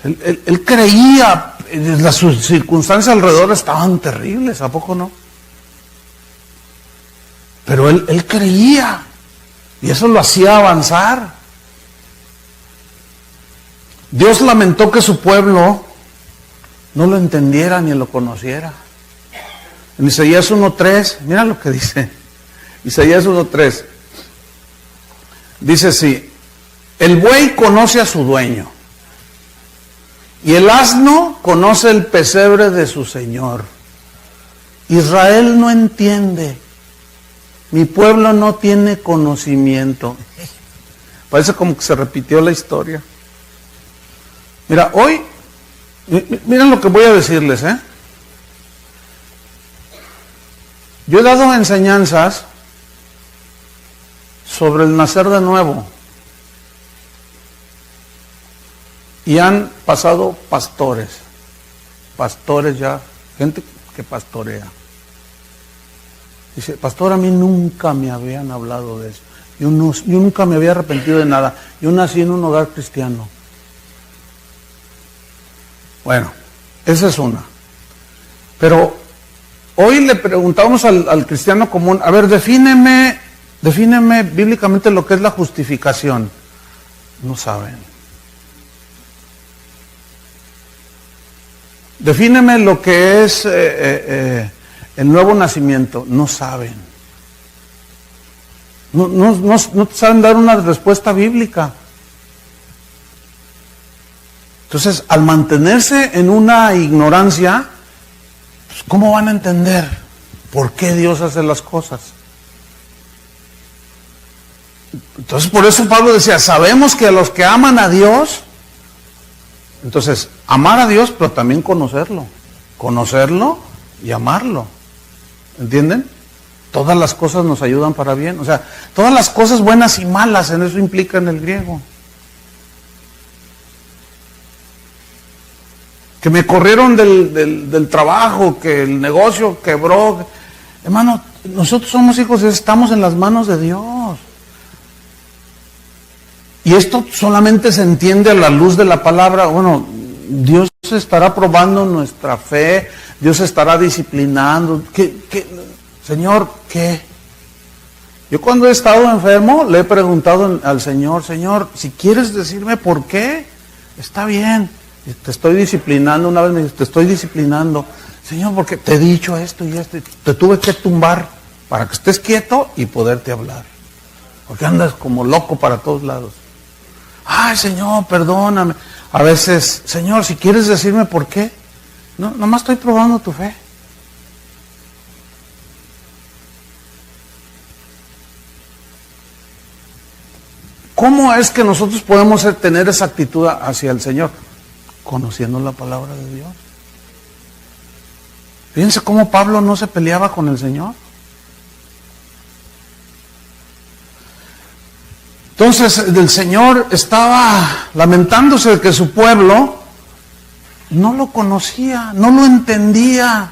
Él creía, las circunstancias alrededor estaban terribles, ¿a poco no? Pero él creía, y eso lo hacía avanzar. Dios lamentó que su pueblo no lo entendiera ni lo conociera. En Isaías 1:3, mira lo que dice. Isaías 1:3. Dice así, el buey conoce a su dueño, y el asno conoce el pesebre de su señor. Israel no entiende, mi pueblo no tiene conocimiento. Parece como que se repitió la historia. Mira, hoy Miren lo que voy a decirles, ¿eh? Yo he dado enseñanzas sobre el nacer de nuevo. Y han pasado pastores ya, gente que pastorea. Dice, pastor, a mí nunca me habían hablado de eso. Yo nunca me había arrepentido de nada. Yo nací en un hogar cristiano. Bueno, esa es una. Pero hoy le preguntamos al cristiano común, a ver, defíneme bíblicamente lo que es la justificación. No saben. Defíneme lo que es el nuevo nacimiento. No saben. No saben dar una respuesta bíblica. Entonces, al mantenerse en una ignorancia, pues, ¿cómo van a entender por qué Dios hace las cosas? Entonces, por eso Pablo decía, sabemos que a los que aman a Dios, entonces, amar a Dios, pero también conocerlo y amarlo. ¿Entienden? Todas las cosas nos ayudan para bien. O sea, todas las cosas buenas y malas, en eso implica en el griego. Que me corrieron del trabajo, que el negocio quebró. Hermano, nosotros somos hijos y estamos en las manos de Dios. Y esto solamente se entiende a la luz de la palabra. Bueno, Dios estará probando nuestra fe, Dios estará disciplinando. Señor, ¿qué? Yo cuando he estado enfermo le he preguntado al Señor, Señor, si quieres decirme por qué, está bien. Te estoy disciplinando. Una vez me dice, te estoy disciplinando. Señor, porque te he dicho esto y esto. Te tuve que tumbar para que estés quieto y poderte hablar. Porque andas como loco para todos lados. Ay, Señor, perdóname. A veces, Señor, si quieres decirme por qué. No, nomás estoy probando tu fe. ¿Cómo es que nosotros podemos tener esa actitud hacia el Señor? Conociendo la palabra de Dios. Fíjense cómo Pablo no se peleaba con el Señor. Entonces el Señor estaba lamentándose de que su pueblo no lo conocía, no lo entendía.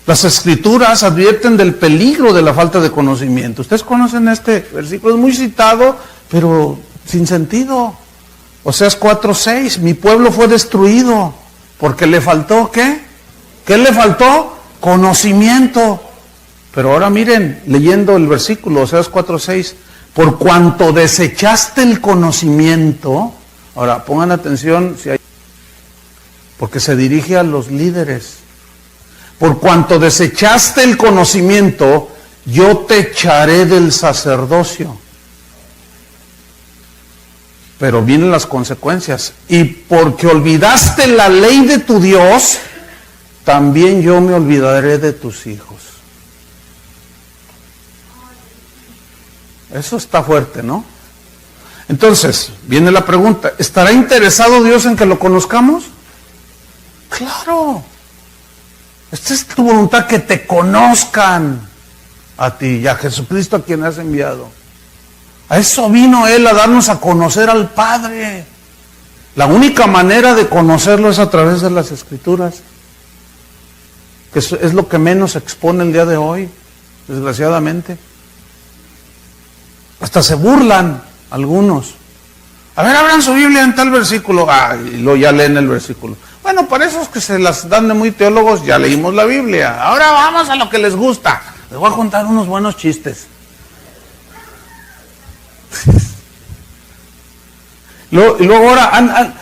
Las Escrituras advierten del peligro de la falta de conocimiento. Ustedes conocen este versículo, es muy citado, pero sin sentido. Oseas 4:6, mi pueblo fue destruido porque le faltó ¿qué? ¿Qué le faltó? Conocimiento. Pero ahora miren, leyendo el versículo, Oseas 4:6, por cuanto desechaste el conocimiento, ahora pongan atención, porque se dirige a los líderes. Por cuanto desechaste el conocimiento, yo te echaré del sacerdocio. Pero vienen las consecuencias. Y porque olvidaste la ley de tu Dios, también yo me olvidaré de tus hijos. Eso está fuerte, ¿no? Entonces, viene la pregunta, ¿estará interesado Dios en que lo conozcamos? Claro. Esta es tu voluntad, que te conozcan a ti y a Jesucristo a quien has enviado. A eso vino Él, a darnos a conocer al Padre. La única manera de conocerlo es a través de las Escrituras, que es lo que menos se expone el día de hoy, desgraciadamente. Hasta se burlan algunos. A ver, abran su Biblia en tal versículo. Y luego ya leen el versículo. Bueno, para esos que se las dan de muy teólogos, ya leímos la Biblia. Ahora vamos a lo que les gusta. Les voy a contar unos buenos chistes. Y luego ahora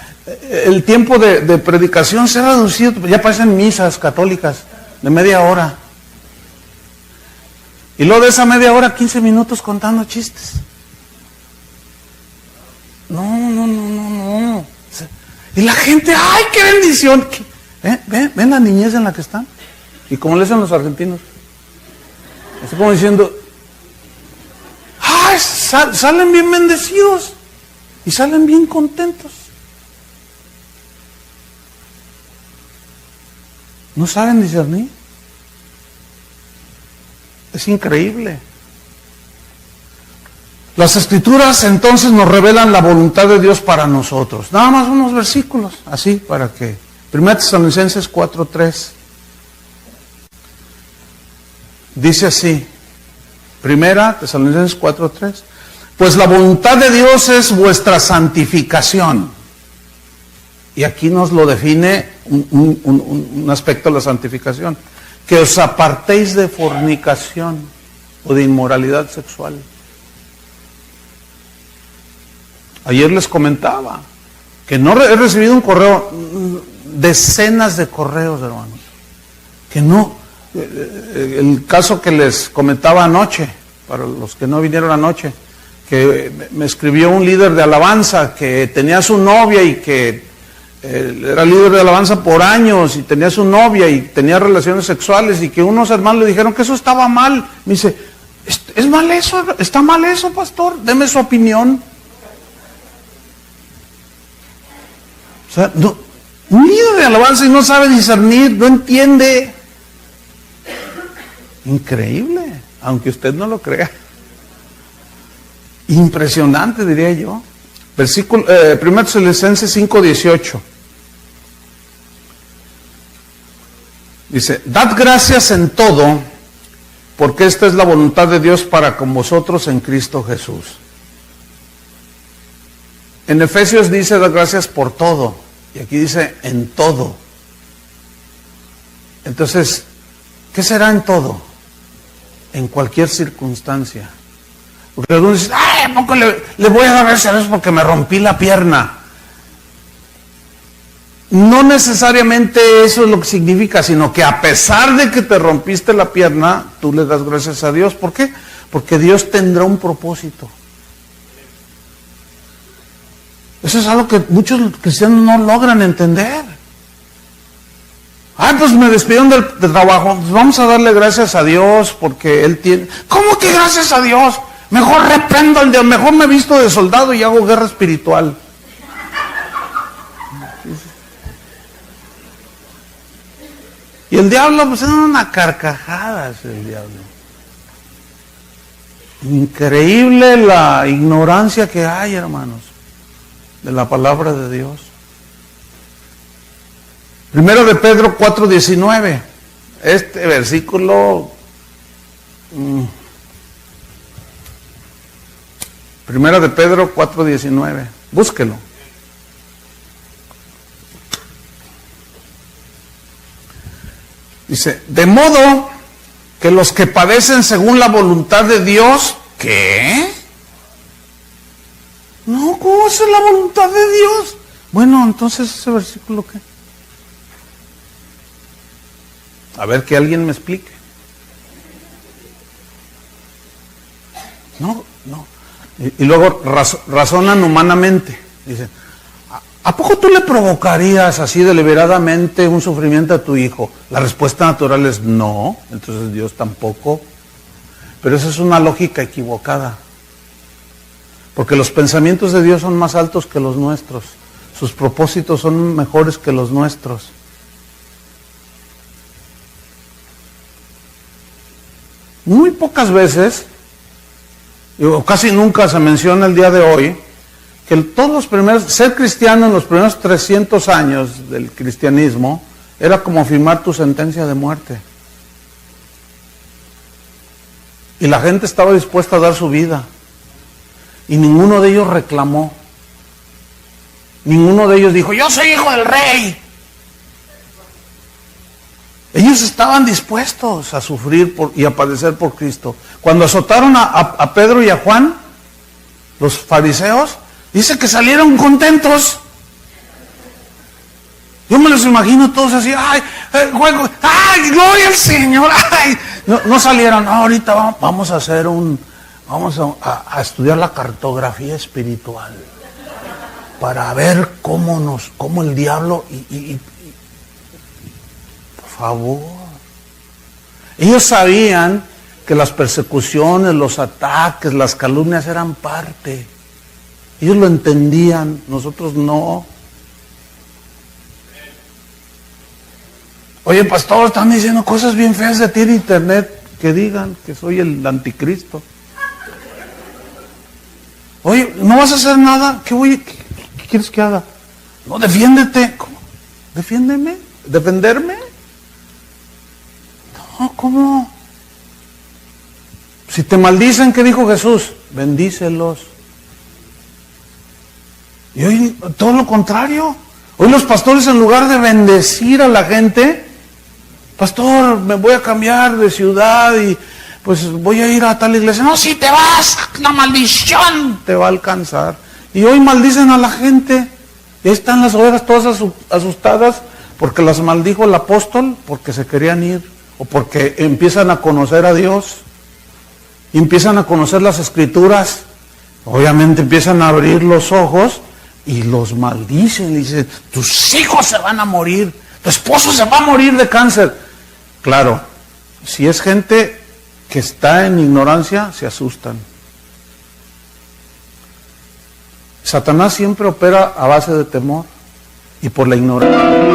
el tiempo de predicación se ha reducido. Ya parecen misas católicas de media hora. Y luego de esa media hora, 15 minutos contando chistes. No. Y la gente, ¡ay, qué bendición! ¿Ven la niñez en la que están? Y como le dicen los argentinos. Está como diciendo, ¡ay, salen bien bendecidos! Y salen bien contentos. No saben discernir. Es increíble. Las Escrituras entonces nos revelan la voluntad de Dios para nosotros. Nada más unos versículos, así para que. 1 Tesalonicenses 4:3. Dice así. 1 Tesalonicenses 4:3. Pues la voluntad de Dios es vuestra santificación. Y aquí nos lo define un aspecto de la santificación. Que os apartéis de fornicación o de inmoralidad sexual. Ayer les comentaba que no he recibido un correo, decenas de correos, hermanos, que no, el caso que les comentaba anoche, para los que no vinieron anoche, que me escribió un líder de alabanza que tenía su novia y que era líder de alabanza por años y tenía su novia y tenía relaciones sexuales y que unos hermanos le dijeron que eso estaba mal. Me dice, ¿es mal eso? ¿Está mal eso, pastor? Deme su opinión. O sea, no, un líder de alabanza y no sabe discernir, no entiende. Increíble, aunque usted no lo crea. Impresionante, diría yo. Versículo 1 Tesalonicenses 5:18. Dice, dad gracias en todo, porque esta es la voluntad de Dios para con vosotros en Cristo Jesús. En Efesios dice, dad gracias por todo, y aquí dice, en todo. Entonces, ¿qué será en todo? En cualquier circunstancia. Porque algunos dicen, ay, ¿a poco le voy a dar gracias a Dios porque me rompí la pierna? No necesariamente eso es lo que significa, sino que a pesar de que te rompiste la pierna, tú le das gracias a Dios. ¿Por qué? Porque Dios tendrá un propósito. Eso es algo que muchos cristianos no logran entender. Ay, pues me despidieron del trabajo, pues vamos a darle gracias a Dios porque Él tiene... ¿Cómo que gracias a Dios? Mejor reprendo al diablo, mejor me visto de soldado y hago guerra espiritual. Y el diablo, pues es una carcajada, es el diablo. Increíble la ignorancia que hay, hermanos, de la palabra de Dios. Primero de Pedro 4:19. Este versículo... Primera de Pedro 4:19. Búsquelo. Dice, de modo que los que padecen según la voluntad de Dios, ¿qué? No, ¿cómo es la voluntad de Dios? Bueno, entonces ese versículo, ¿qué? A ver, que alguien me explique. No. Y luego razonan humanamente. Dicen, ¿a poco tú le provocarías así deliberadamente un sufrimiento a tu hijo? La respuesta natural es no, entonces Dios tampoco. Pero esa es una lógica equivocada. Porque los pensamientos de Dios son más altos que los nuestros. Sus propósitos son mejores que los nuestros. Muy pocas veces, o casi nunca se menciona el día de hoy, que ser cristiano en los primeros 300 años del cristianismo era como firmar tu sentencia de muerte. Y la gente estaba dispuesta a dar su vida. Y ninguno de ellos reclamó. Ninguno de ellos dijo, yo soy hijo del rey. Ellos estaban dispuestos a sufrir y a padecer por Cristo. Cuando azotaron a Pedro y a Juan, los fariseos, dice que salieron contentos. Yo me los imagino todos así, ay, gloria al Señor, ay. No salieron, no, ahorita vamos a hacer vamos a estudiar la cartografía espiritual para ver cómo el diablo por favor. Ellos sabían que las persecuciones, los ataques, las calumnias eran parte. Ellos lo entendían, nosotros no. Oye, pastor, están diciendo cosas bien feas de ti en internet. Que digan que soy el anticristo. Oye, ¿no vas a hacer nada? ¿Qué quieres que haga? No, defiéndete. ¿Cómo? ¿Defiéndeme? ¿Defenderme? No, ¿cómo? Si te maldicen, ¿qué dijo Jesús? Bendícelos. Y hoy todo lo contrario. Hoy los pastores, en lugar de bendecir a la gente, pastor, me voy a cambiar de ciudad y pues voy a ir a tal iglesia. No, si te vas, la maldición te va a alcanzar. Y hoy maldicen a la gente. Y ahí están las ovejas todas asustadas porque las maldijo el apóstol, porque se querían ir, o porque empiezan a conocer a Dios, y empiezan a conocer las escrituras. Obviamente empiezan a abrir los ojos y los maldicen. Y dicen, tus hijos se van a morir, tu esposo se va a morir de cáncer. Claro, si es gente que está en ignorancia, se asustan. Satanás siempre opera a base de temor y por la ignorancia.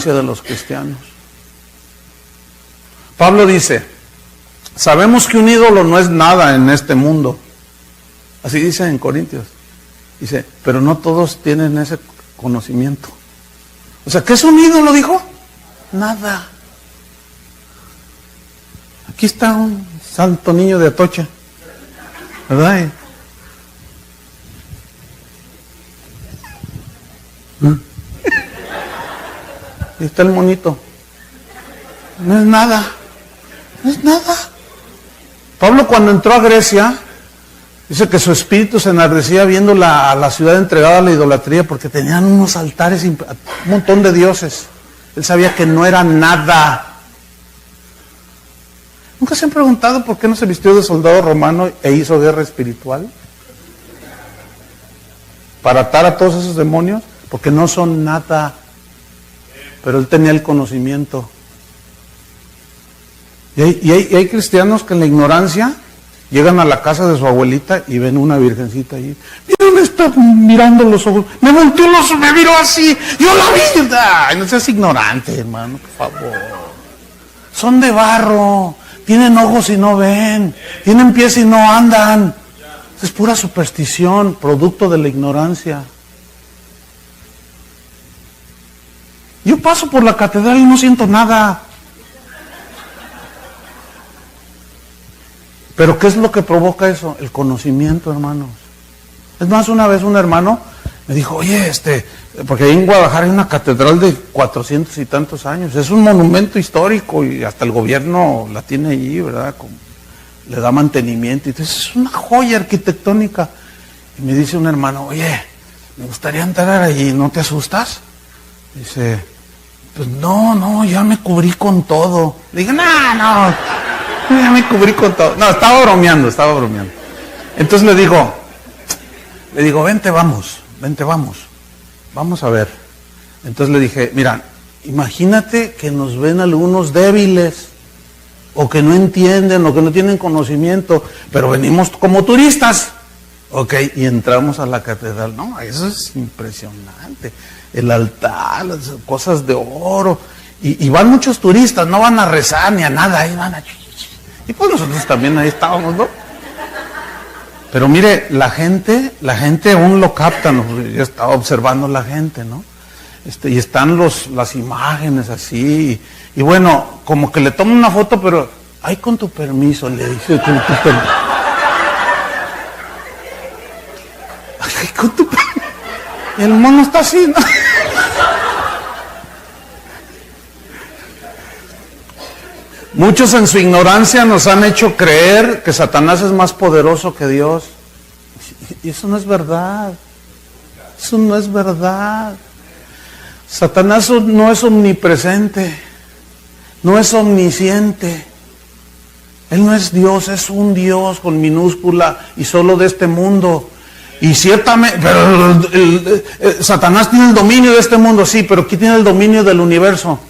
De los cristianos. Pablo dice, sabemos que un ídolo no es nada en este mundo. Así dice en Corintios. Dice, pero no todos tienen ese conocimiento. O sea, ¿qué es un ídolo? Dijo, nada. Aquí está un santo niño de Atocha, ¿verdad? Ahí está el monito. No es nada. No es nada. Pablo, cuando entró a Grecia, dice que su espíritu se enardecía viendo a la ciudad entregada a la idolatría, porque tenían unos altares, un montón de dioses. Él sabía que no era nada. ¿Nunca se han preguntado por qué no se vistió de soldado romano e hizo guerra espiritual? Para atar a todos esos demonios, porque no son nada. Pero él tenía el conocimiento. Y hay cristianos que en la ignorancia llegan a la casa de su abuelita y ven una virgencita ahí. Mira, me está mirando los ojos. Me volteó los ojos, me miró así. Yo la vi. Ay, no seas ignorante, hermano, por favor. Son de barro. Tienen ojos y no ven. Tienen pies y no andan. Es pura superstición, producto de la ignorancia. Yo paso por la catedral y no siento nada. Pero ¿qué es lo que provoca eso? El conocimiento, hermanos. Es más, una vez un hermano me dijo, oye, porque ahí en Guadalajara hay una catedral de 400 y tantos años. Es un monumento histórico y hasta el gobierno la tiene allí, ¿verdad? Le da mantenimiento. Entonces es una joya arquitectónica. Y me dice un hermano, oye, me gustaría entrar allí, ¿no te asustas? Dice, pues no, ya me cubrí con todo. Le dije, no, ya me cubrí con todo. No, estaba bromeando. Entonces le digo, vente, vamos, vamos a ver. Entonces le dije, mira, imagínate que nos ven algunos débiles, o que no entienden, o que no tienen conocimiento, pero venimos como turistas. Ok, y entramos a la catedral. No, eso es impresionante. El altar, las cosas de oro. Y van muchos turistas, no van a rezar ni a nada, ahí van a... Y pues nosotros también ahí estábamos, ¿no? Pero mire, la gente aún lo capta, ¿no? Yo estaba observando la gente, ¿no? y están las imágenes así, y bueno, como que le toman una foto, pero, ay, con tu permiso, le dice, con tu permiso. Ay, con tu permiso. Y el mono está así, ¿no? Muchos en su ignorancia nos han hecho creer que Satanás es más poderoso que Dios. Y eso no es verdad. Eso no es verdad. Satanás no es omnipresente, no es omnisciente. Él no es Dios, es un Dios con minúscula y solo de este mundo. Y ciertamente, pero Satanás tiene el dominio de este mundo, sí, pero ¿quién tiene el dominio del universo?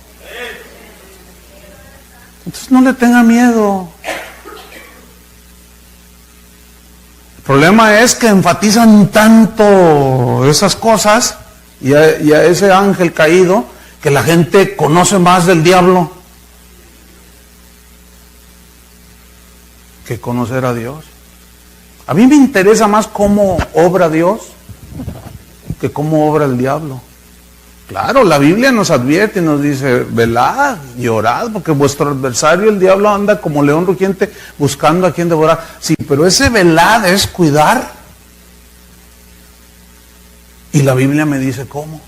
Entonces no le tenga miedo. El problema es que enfatizan tanto esas cosas y a ese ángel caído que la gente conoce más del diablo que conocer a Dios. A mí me interesa más cómo obra Dios que cómo obra el diablo. Claro, la Biblia nos advierte y nos dice, velad y orad, porque vuestro adversario, el diablo, anda como león rugiente buscando a quien devorar. Sí, pero ese velad es cuidar. Y la Biblia me dice cómo.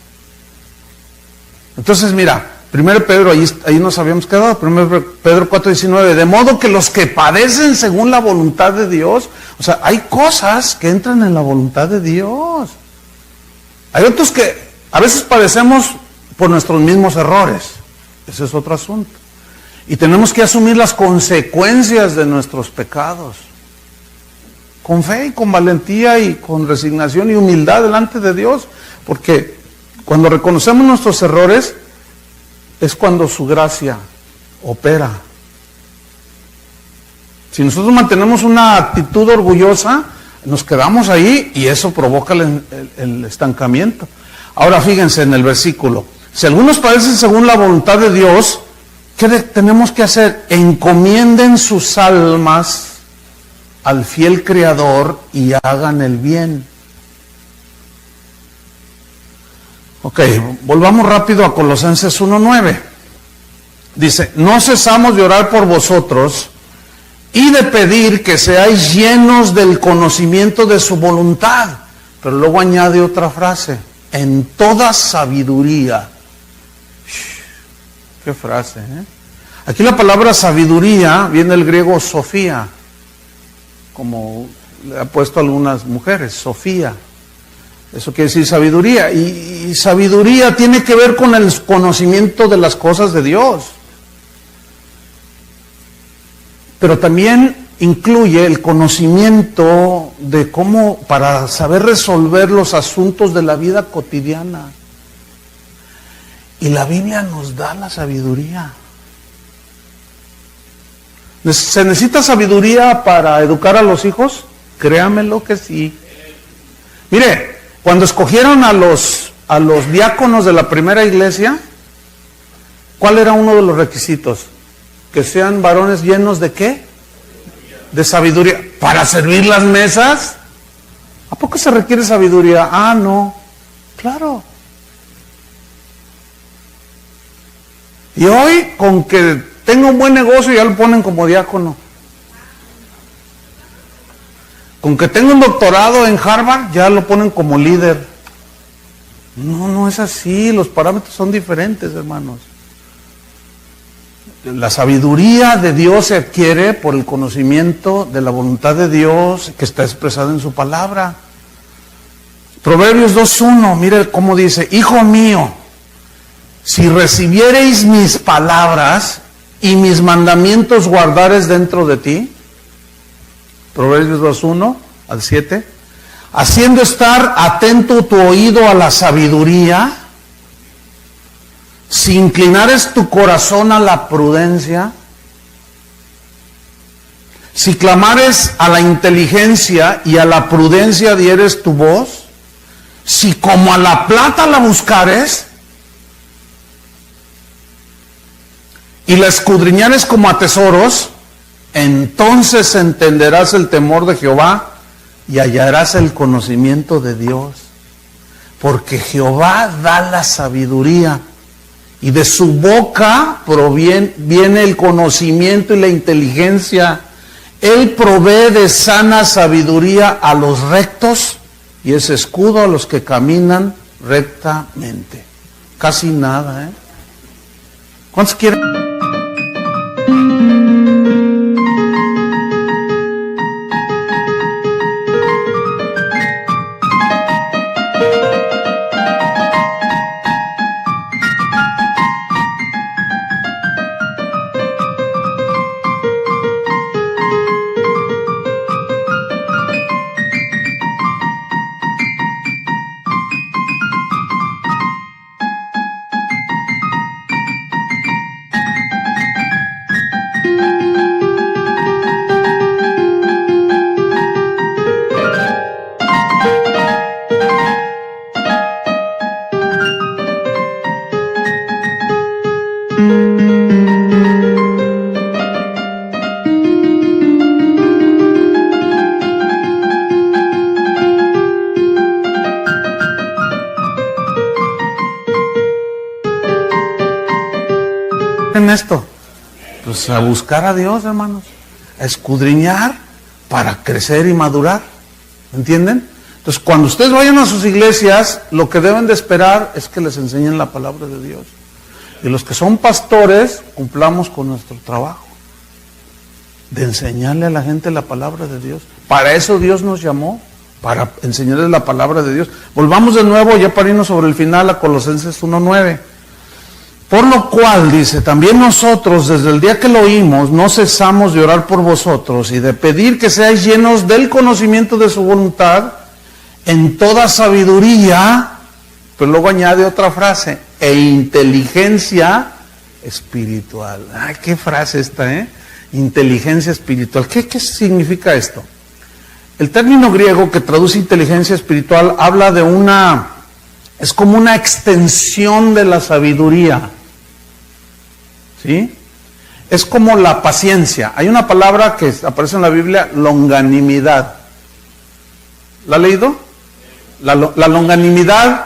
Entonces, mira, 1 Pedro, ahí nos habíamos quedado, 1 Pedro 4:19, de modo que los que padecen según la voluntad de Dios, o sea, hay cosas que entran en la voluntad de Dios. Hay otros que a veces padecemos por nuestros mismos errores. Ese es otro asunto. Y tenemos que asumir las consecuencias de nuestros pecados. Con fe y con valentía y con resignación y humildad delante de Dios. Porque cuando reconocemos nuestros errores, es cuando su gracia opera. Si nosotros mantenemos una actitud orgullosa, nos quedamos ahí y eso provoca el estancamiento. Ahora fíjense en el versículo. Si algunos padecen según la voluntad de Dios, ¿qué tenemos que hacer? Encomienden sus almas al fiel Creador y hagan el bien. Ok, volvamos rápido a Colosenses 1:9. Dice, no cesamos de orar por vosotros y de pedir que seáis llenos del conocimiento de su voluntad. Pero luego añade otra frase, en toda sabiduría. Qué frase, ¿eh? Aquí la palabra sabiduría viene del griego Sofía, como le ha puesto algunas mujeres, Sofía. Eso quiere decir sabiduría. Y sabiduría tiene que ver con el conocimiento de las cosas de Dios. Pero también incluye el conocimiento de cómo, para saber resolver los asuntos de la vida cotidiana. Y la Biblia nos da la sabiduría. ¿Se necesita sabiduría para educar a los hijos? Créamelo que sí. Mire, cuando escogieron a los diáconos de la primera iglesia, ¿cuál era uno de los requisitos? Que sean varones llenos de ¿qué? De sabiduría. ¿Para servir las mesas? ¿A poco se requiere sabiduría? Ah, no. Claro. Y hoy, con que tenga un buen negocio, ya lo ponen como diácono. Con que tenga un doctorado en Harvard, ya lo ponen como líder. No, no es así. Los parámetros son diferentes, hermanos. La sabiduría de Dios se adquiere por el conocimiento de la voluntad de Dios que está expresada en su palabra. Proverbios 2:1, mire cómo dice, hijo mío, si recibiereis mis palabras y mis mandamientos guardares dentro de ti, Proverbios 2:1 al 7, haciendo estar atento tu oído a la sabiduría, si inclinares tu corazón a la prudencia, si clamares a la inteligencia y a la prudencia dieres tu voz, si como a la plata la buscares y la escudriñares como a tesoros, entonces entenderás el temor de Jehová y hallarás el conocimiento de Dios. porque Jehová da la sabiduría, y de su boca viene el conocimiento y la inteligencia. Él provee de sana sabiduría a los rectos, y es escudo a los que caminan rectamente. Casi nada, ¿eh? ¿Cuántos quieren? En esto, pues a buscar a Dios, hermanos, a escudriñar para crecer y madurar, ¿entienden? Entonces, cuando ustedes vayan a sus iglesias, lo que deben de esperar es que les enseñen la palabra de Dios. Y los que son pastores, cumplamos con nuestro trabajo de enseñarle a la gente la palabra de Dios. Para eso Dios nos llamó, para enseñarles la palabra de Dios. Volvamos de nuevo, ya para irnos sobre el final, a Colosenses 1:9. Por lo cual, dice, también nosotros, desde el día que lo oímos, no cesamos de orar por vosotros y de pedir que seáis llenos del conocimiento de su voluntad en toda sabiduría, pero luego añade otra frase, e inteligencia espiritual. Ay, qué frase esta, ¿eh? Inteligencia espiritual. ¿Qué significa esto? El término griego que traduce inteligencia espiritual habla de es como una extensión de la sabiduría. ¿Sí? Es como la paciencia. Hay una palabra que aparece en la Biblia, longanimidad. ¿La ha leído? La longanimidad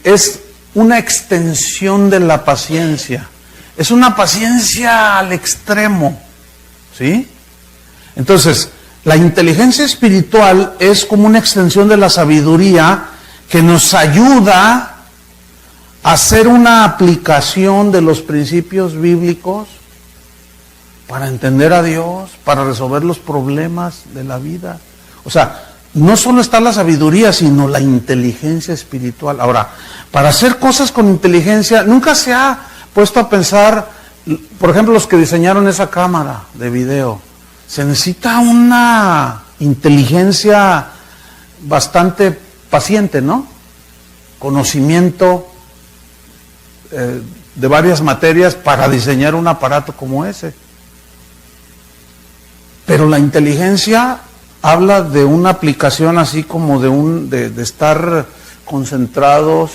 es una extensión de la paciencia. Es una paciencia al extremo. ¿Sí? Entonces, la inteligencia espiritual es como una extensión de la sabiduría que nos ayuda a hacer una aplicación de los principios bíblicos para entender a Dios, para resolver los problemas de la vida. O sea, no solo está la sabiduría, sino la inteligencia espiritual. Ahora, para hacer cosas con inteligencia, nunca se ha puesto a pensar, por ejemplo, los que diseñaron esa cámara de video, se necesita una inteligencia bastante paciente, ¿no? Conocimiento de varias materias para diseñar un aparato como ese. Pero la inteligencia habla de una aplicación así como de estar concentrados,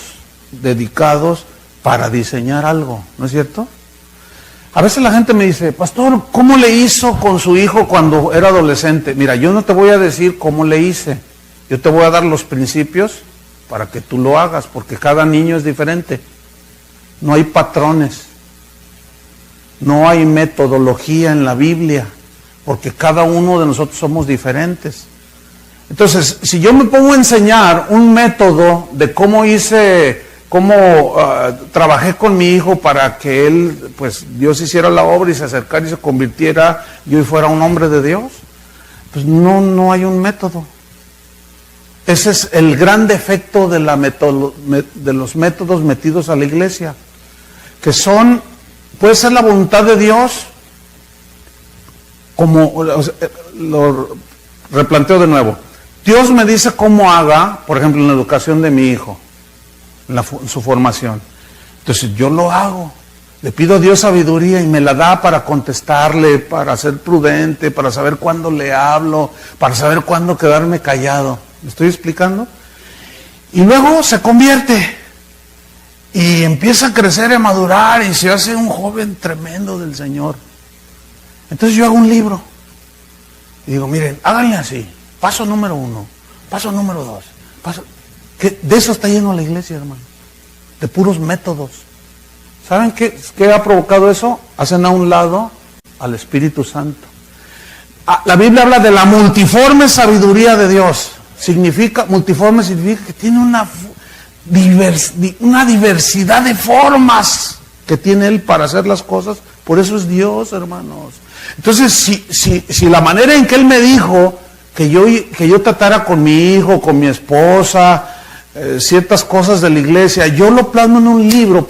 dedicados para diseñar algo, ¿no es cierto? A veces la gente me dice, pastor, ¿cómo le hizo con su hijo cuando era adolescente? Mira, yo no te voy a decir cómo le hice, yo te voy a dar los principios para que tú lo hagas, porque cada niño es diferente. No hay patrones, no hay metodología en la Biblia, porque cada uno de nosotros somos diferentes. Entonces, si yo me pongo a enseñar un método de cómo trabajé con mi hijo para que él, pues Dios hiciera la obra y se acercara y se convirtiera y hoy fuera un hombre de Dios, pues no hay un método. Ese es el gran defecto de los métodos metidos a la iglesia, que puede ser la voluntad de Dios, como lo replanteo de nuevo. Dios me dice cómo haga, por ejemplo, en la educación de mi hijo, en su formación. Entonces yo lo hago. Le pido a Dios sabiduría y me la da para contestarle, para ser prudente, para saber cuándo le hablo, para saber cuándo quedarme callado. ¿Me estoy explicando? Y luego se convierte y empieza a crecer y a madurar y se hace un joven tremendo del Señor. Entonces yo hago un libro y digo, miren, háganle así, paso número 1, paso número 2, Que de eso está lleno la iglesia, hermano. De puros métodos. ¿Saben qué ha provocado eso? Hacen a un lado al Espíritu Santo. La Biblia habla de la multiforme sabiduría de Dios. Multiforme significa que tiene una diversidad de formas que tiene Él para hacer las cosas. Por eso es Dios, hermanos. Entonces, si la manera en que Él me dijo que yo tratara con mi hijo, con mi esposa, ciertas cosas de la iglesia, yo lo plasmo en un libro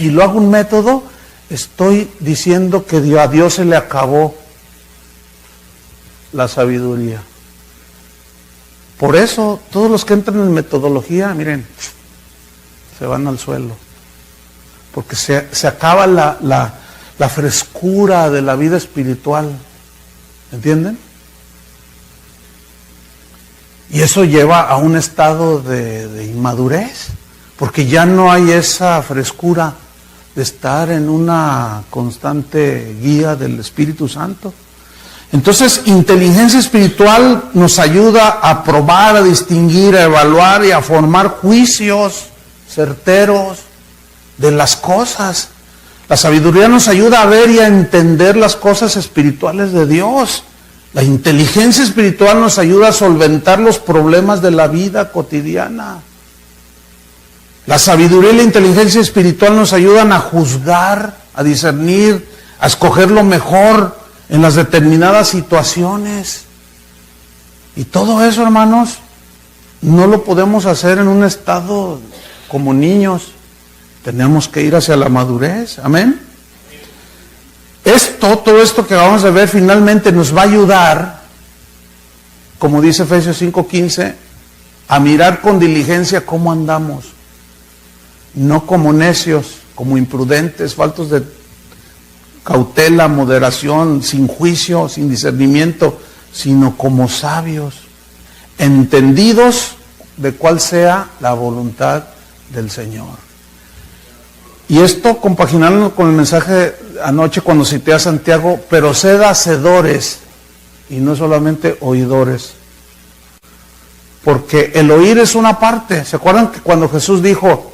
y lo hago un método, estoy diciendo que a Dios se le acabó la sabiduría. Por eso, todos los que entran en metodología, miren, se van al suelo. Porque se acaba la frescura de la vida espiritual. ¿Entienden? Y eso lleva a un estado de inmadurez. Porque ya no hay esa frescura de estar en una constante guía del Espíritu Santo. Entonces, inteligencia espiritual nos ayuda a probar, a distinguir, a evaluar y a formar juicios certeros de las cosas. La sabiduría nos ayuda a ver y a entender las cosas espirituales de Dios. La inteligencia espiritual nos ayuda a solventar los problemas de la vida cotidiana. La sabiduría y la inteligencia espiritual nos ayudan a juzgar, a discernir, a escoger lo mejor en las determinadas situaciones. Y todo eso, hermanos, no lo podemos hacer en un estado como niños. Tenemos que ir hacia la madurez. Amén. Todo esto que acabamos de ver finalmente nos va a ayudar, como dice Efesios 5:15, a mirar con diligencia cómo andamos. No como necios, como imprudentes, faltos de cautela, moderación, sin juicio, sin discernimiento, sino como sabios, entendidos de cuál sea la voluntad del Señor. Y esto compaginando con el mensaje anoche cuando cité a Santiago, pero sed hacedores y no solamente oidores. Porque el oír es una parte. ¿Se acuerdan que cuando Jesús dijo,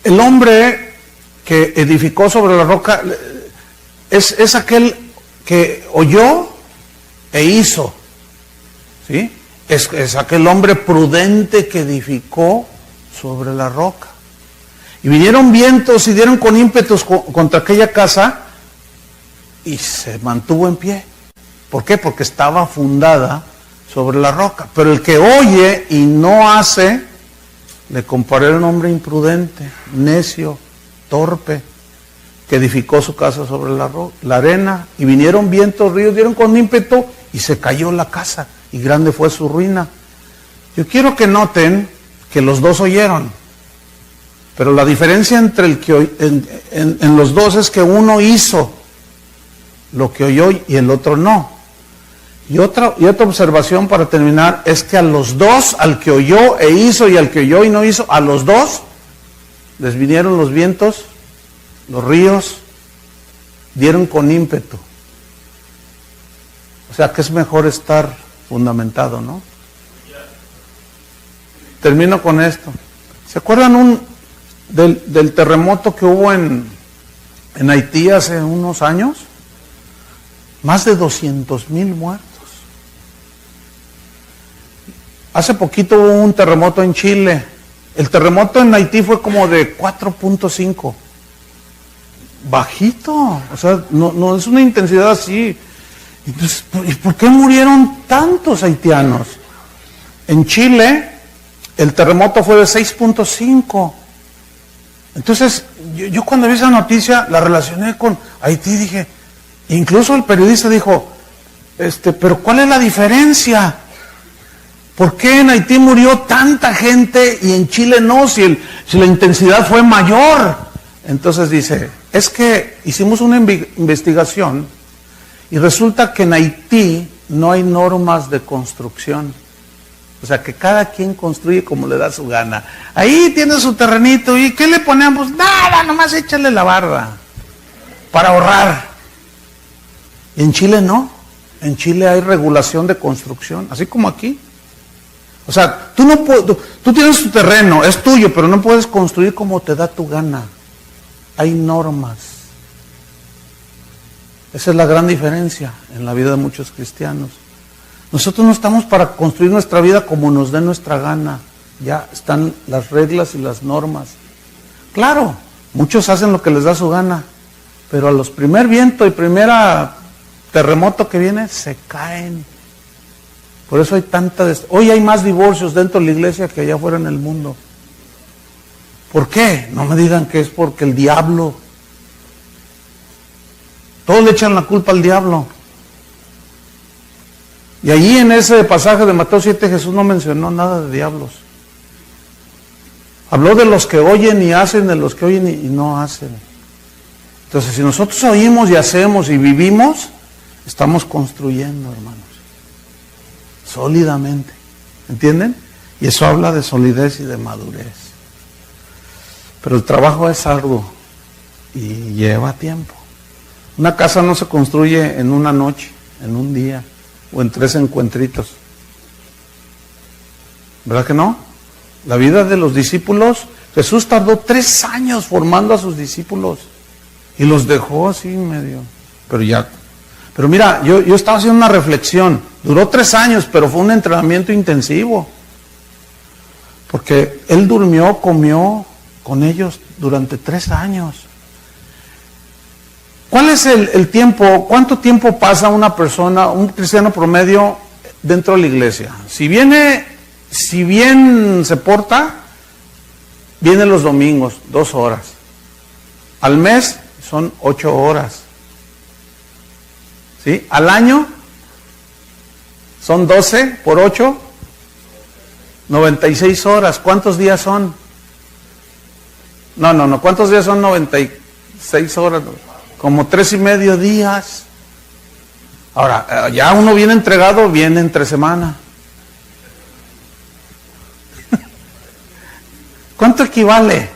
el hombre que edificó sobre la roca es aquel que oyó e hizo? ¿Sí? Es aquel hombre prudente que edificó sobre la roca. Y vinieron vientos y dieron con ímpetus contra aquella casa y se mantuvo en pie. ¿Por qué? Porque estaba fundada sobre la roca. Pero el que oye y no hace, le comparé a un hombre imprudente, necio, torpe, que edificó su casa sobre la arena. Y vinieron vientos, ríos, dieron con ímpetu y se cayó la casa. Y grande fue su ruina. Yo quiero que noten que los dos oyeron, pero la diferencia entre en los dos es que uno hizo lo que oyó y el otro no. Y otra observación para terminar es que a los dos, al que oyó e hizo y al que oyó y no hizo, a los dos les vinieron los vientos, los ríos, dieron con ímpetu. O sea que es mejor estar fundamentado, ¿no? Termino con esto. ¿Se acuerdan del terremoto que hubo en Haití hace unos años? Más de 200,000 muertos. Hace poquito hubo un terremoto en Chile. El terremoto en Haití fue como de 4.5. Bajito. O sea, no es una intensidad así. Entonces, ¿y por qué murieron tantos haitianos? En Chile el terremoto fue de 6.5. Entonces, yo cuando vi esa noticia la relacioné con Haití, dije, incluso el periodista dijo, pero ¿cuál es la diferencia? ¿Por qué en Haití murió tanta gente y en Chile no, si la intensidad fue mayor? Entonces dice, es que hicimos una investigación y resulta que en Haití no hay normas de construcción. O sea, que cada quien construye como le da su gana. Ahí tiene su terrenito, ¿y qué le ponemos? Nada, nomás échale la barda para ahorrar. Y en Chile no. En Chile hay regulación de construcción, así como aquí. O sea, tú tienes tu terreno, es tuyo, pero no puedes construir como te da tu gana. Hay normas. Esa es la gran diferencia en la vida de muchos cristianos. Nosotros no estamos para construir nuestra vida como nos dé nuestra gana. Ya están las reglas y las normas. Claro, muchos hacen lo que les da su gana, pero a los primer viento y primera terremoto que viene, se caen. Por eso hay hoy hay más divorcios dentro de la iglesia que allá afuera en el mundo. ¿Por qué? No me digan que es porque el diablo. Todos le echan la culpa al diablo. Y allí en ese pasaje de Mateo 7 Jesús no mencionó nada de diablos. Habló de los que oyen y hacen, de los que oyen y no hacen. Entonces, si nosotros oímos y hacemos y vivimos, estamos construyendo, hermanos, sólidamente. ¿Entienden? Y eso habla de solidez y de madurez. Pero el trabajo es arduo y lleva tiempo. Una casa no se construye en una noche, en un día, o en 3 encuentritos. ¿Verdad que no? La vida de los discípulos, Jesús tardó 3 años formando a sus discípulos y los dejó así medio. Pero mira, yo estaba haciendo una reflexión. Duró 3 años, pero fue un entrenamiento intensivo. Porque Él durmió, comió con ellos durante 3 años. ¿Cuál es el tiempo? ¿Cuánto tiempo pasa una persona, un cristiano promedio dentro de la iglesia? Si bien se porta, viene los domingos, 2 horas. Al mes son 8 horas. ¿Sí? Al año son 12 por 8, 96 horas. ¿Cuántos días son? No. ¿Cuántos días son 96 horas? Como 3.5 días. Ahora, ya uno viene entregado, viene entre semana. ¿Cuánto equivale?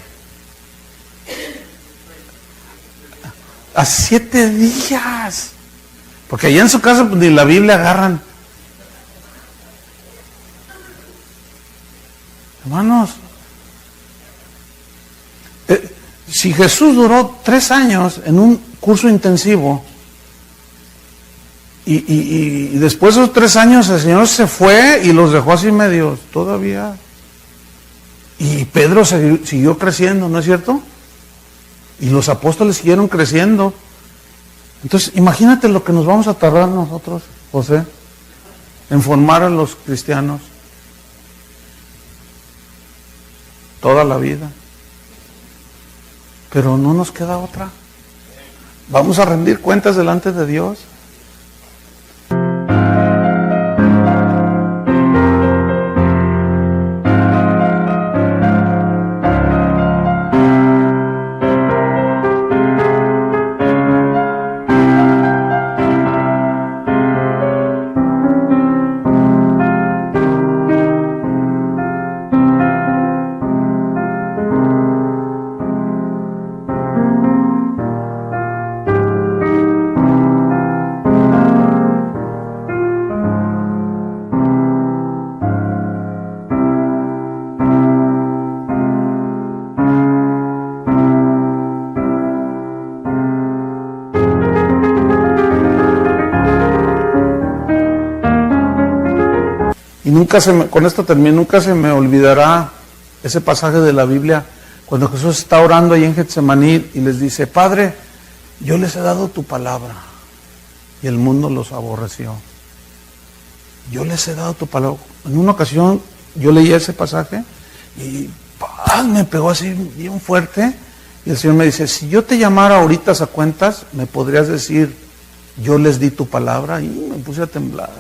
A 7 días. Porque allá en su casa pues, ni la Biblia agarran. Hermanos, si Jesús duró 3 años en un curso intensivo y después de esos 3 años el Señor se fue y los dejó así medios todavía. Y Pedro siguió creciendo, ¿no es cierto? Y los apóstoles siguieron creciendo. Entonces, imagínate lo que nos vamos a tardar nosotros, José, en formar a los cristianos. Toda la vida. Pero no nos queda otra. Vamos a rendir cuentas delante de Dios. Con esto termino, nunca se me olvidará ese pasaje de la Biblia cuando Jesús está orando ahí en Getsemaní y les dice: Padre, yo les he dado tu palabra y el mundo los aborreció. Yo les he dado tu palabra. En una ocasión yo leí ese pasaje y me pegó así bien fuerte y el Señor me dice: si yo te llamara ahorita a cuentas, me podrías decir, yo les di tu palabra, y me puse a temblar.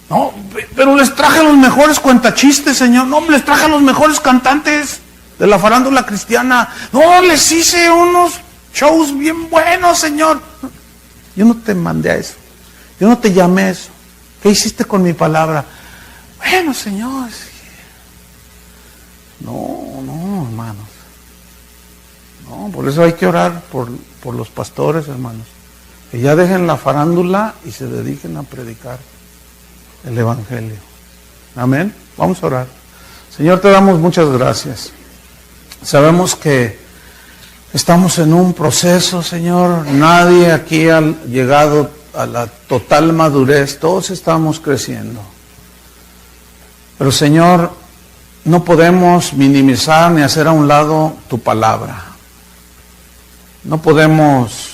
No, pero les traje los mejores cuentachistes, Señor. No, les traje los mejores cantantes de la farándula cristiana. No, les hice unos shows bien buenos, Señor. Yo no te mandé a eso. Yo no te llamé a eso. ¿Qué hiciste con mi palabra? Bueno, Señor. No, hermanos. No, por eso hay que orar por los pastores, hermanos. Que ya dejen la farándula y se dediquen a predicar. el Evangelio. Amén. Vamos a orar. Señor, te damos muchas gracias. Sabemos que estamos en un proceso, Señor. Nadie aquí ha llegado a la total madurez. Todos estamos creciendo. Pero, Señor, no podemos minimizar ni hacer a un lado tu palabra. No podemos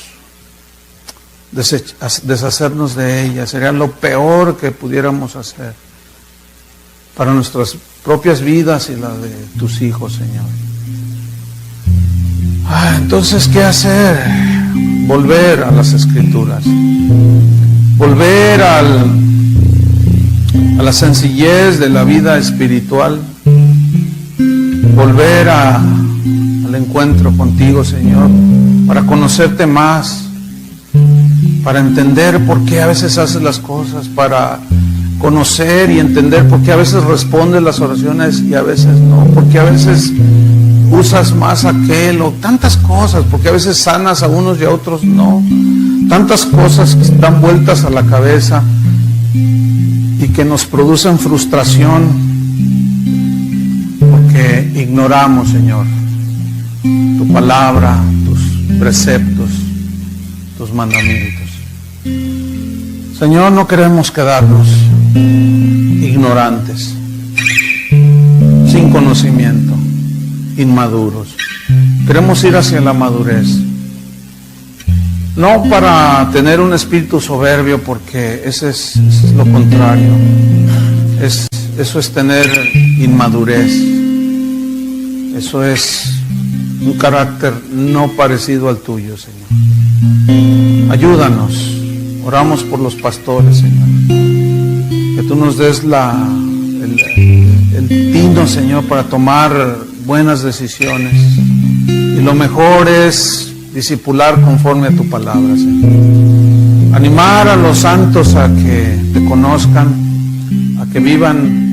deshacernos de ella. Sería lo peor que pudiéramos hacer para nuestras propias vidas y la de tus hijos, Señor. Entonces, ¿qué hacer? Volver a las Escrituras. Volver a la sencillez de la vida espiritual. Volver al encuentro contigo, Señor, para conocerte más, para entender por qué a veces haces las cosas, para conocer y entender por qué a veces respondes las oraciones y a veces no, porque a veces usas más aquel o tantas cosas, porque a veces sanas a unos y a otros no, tantas cosas que están vueltas a la cabeza y que nos producen frustración porque ignoramos, Señor, tu palabra, tus preceptos, tus mandamientos. Señor, no queremos quedarnos ignorantes, sin conocimiento, inmaduros. Queremos ir hacia la madurez. No para tener un espíritu soberbio, porque ese es lo contrario. Eso es tener inmadurez. Eso es un carácter no parecido al tuyo, Señor. Ayúdanos. Oramos por los pastores, Señor. Que tú nos des el tino, Señor, para tomar buenas decisiones. Y lo mejor es discipular conforme a tu palabra, Señor. Animar a los santos a que te conozcan, a que vivan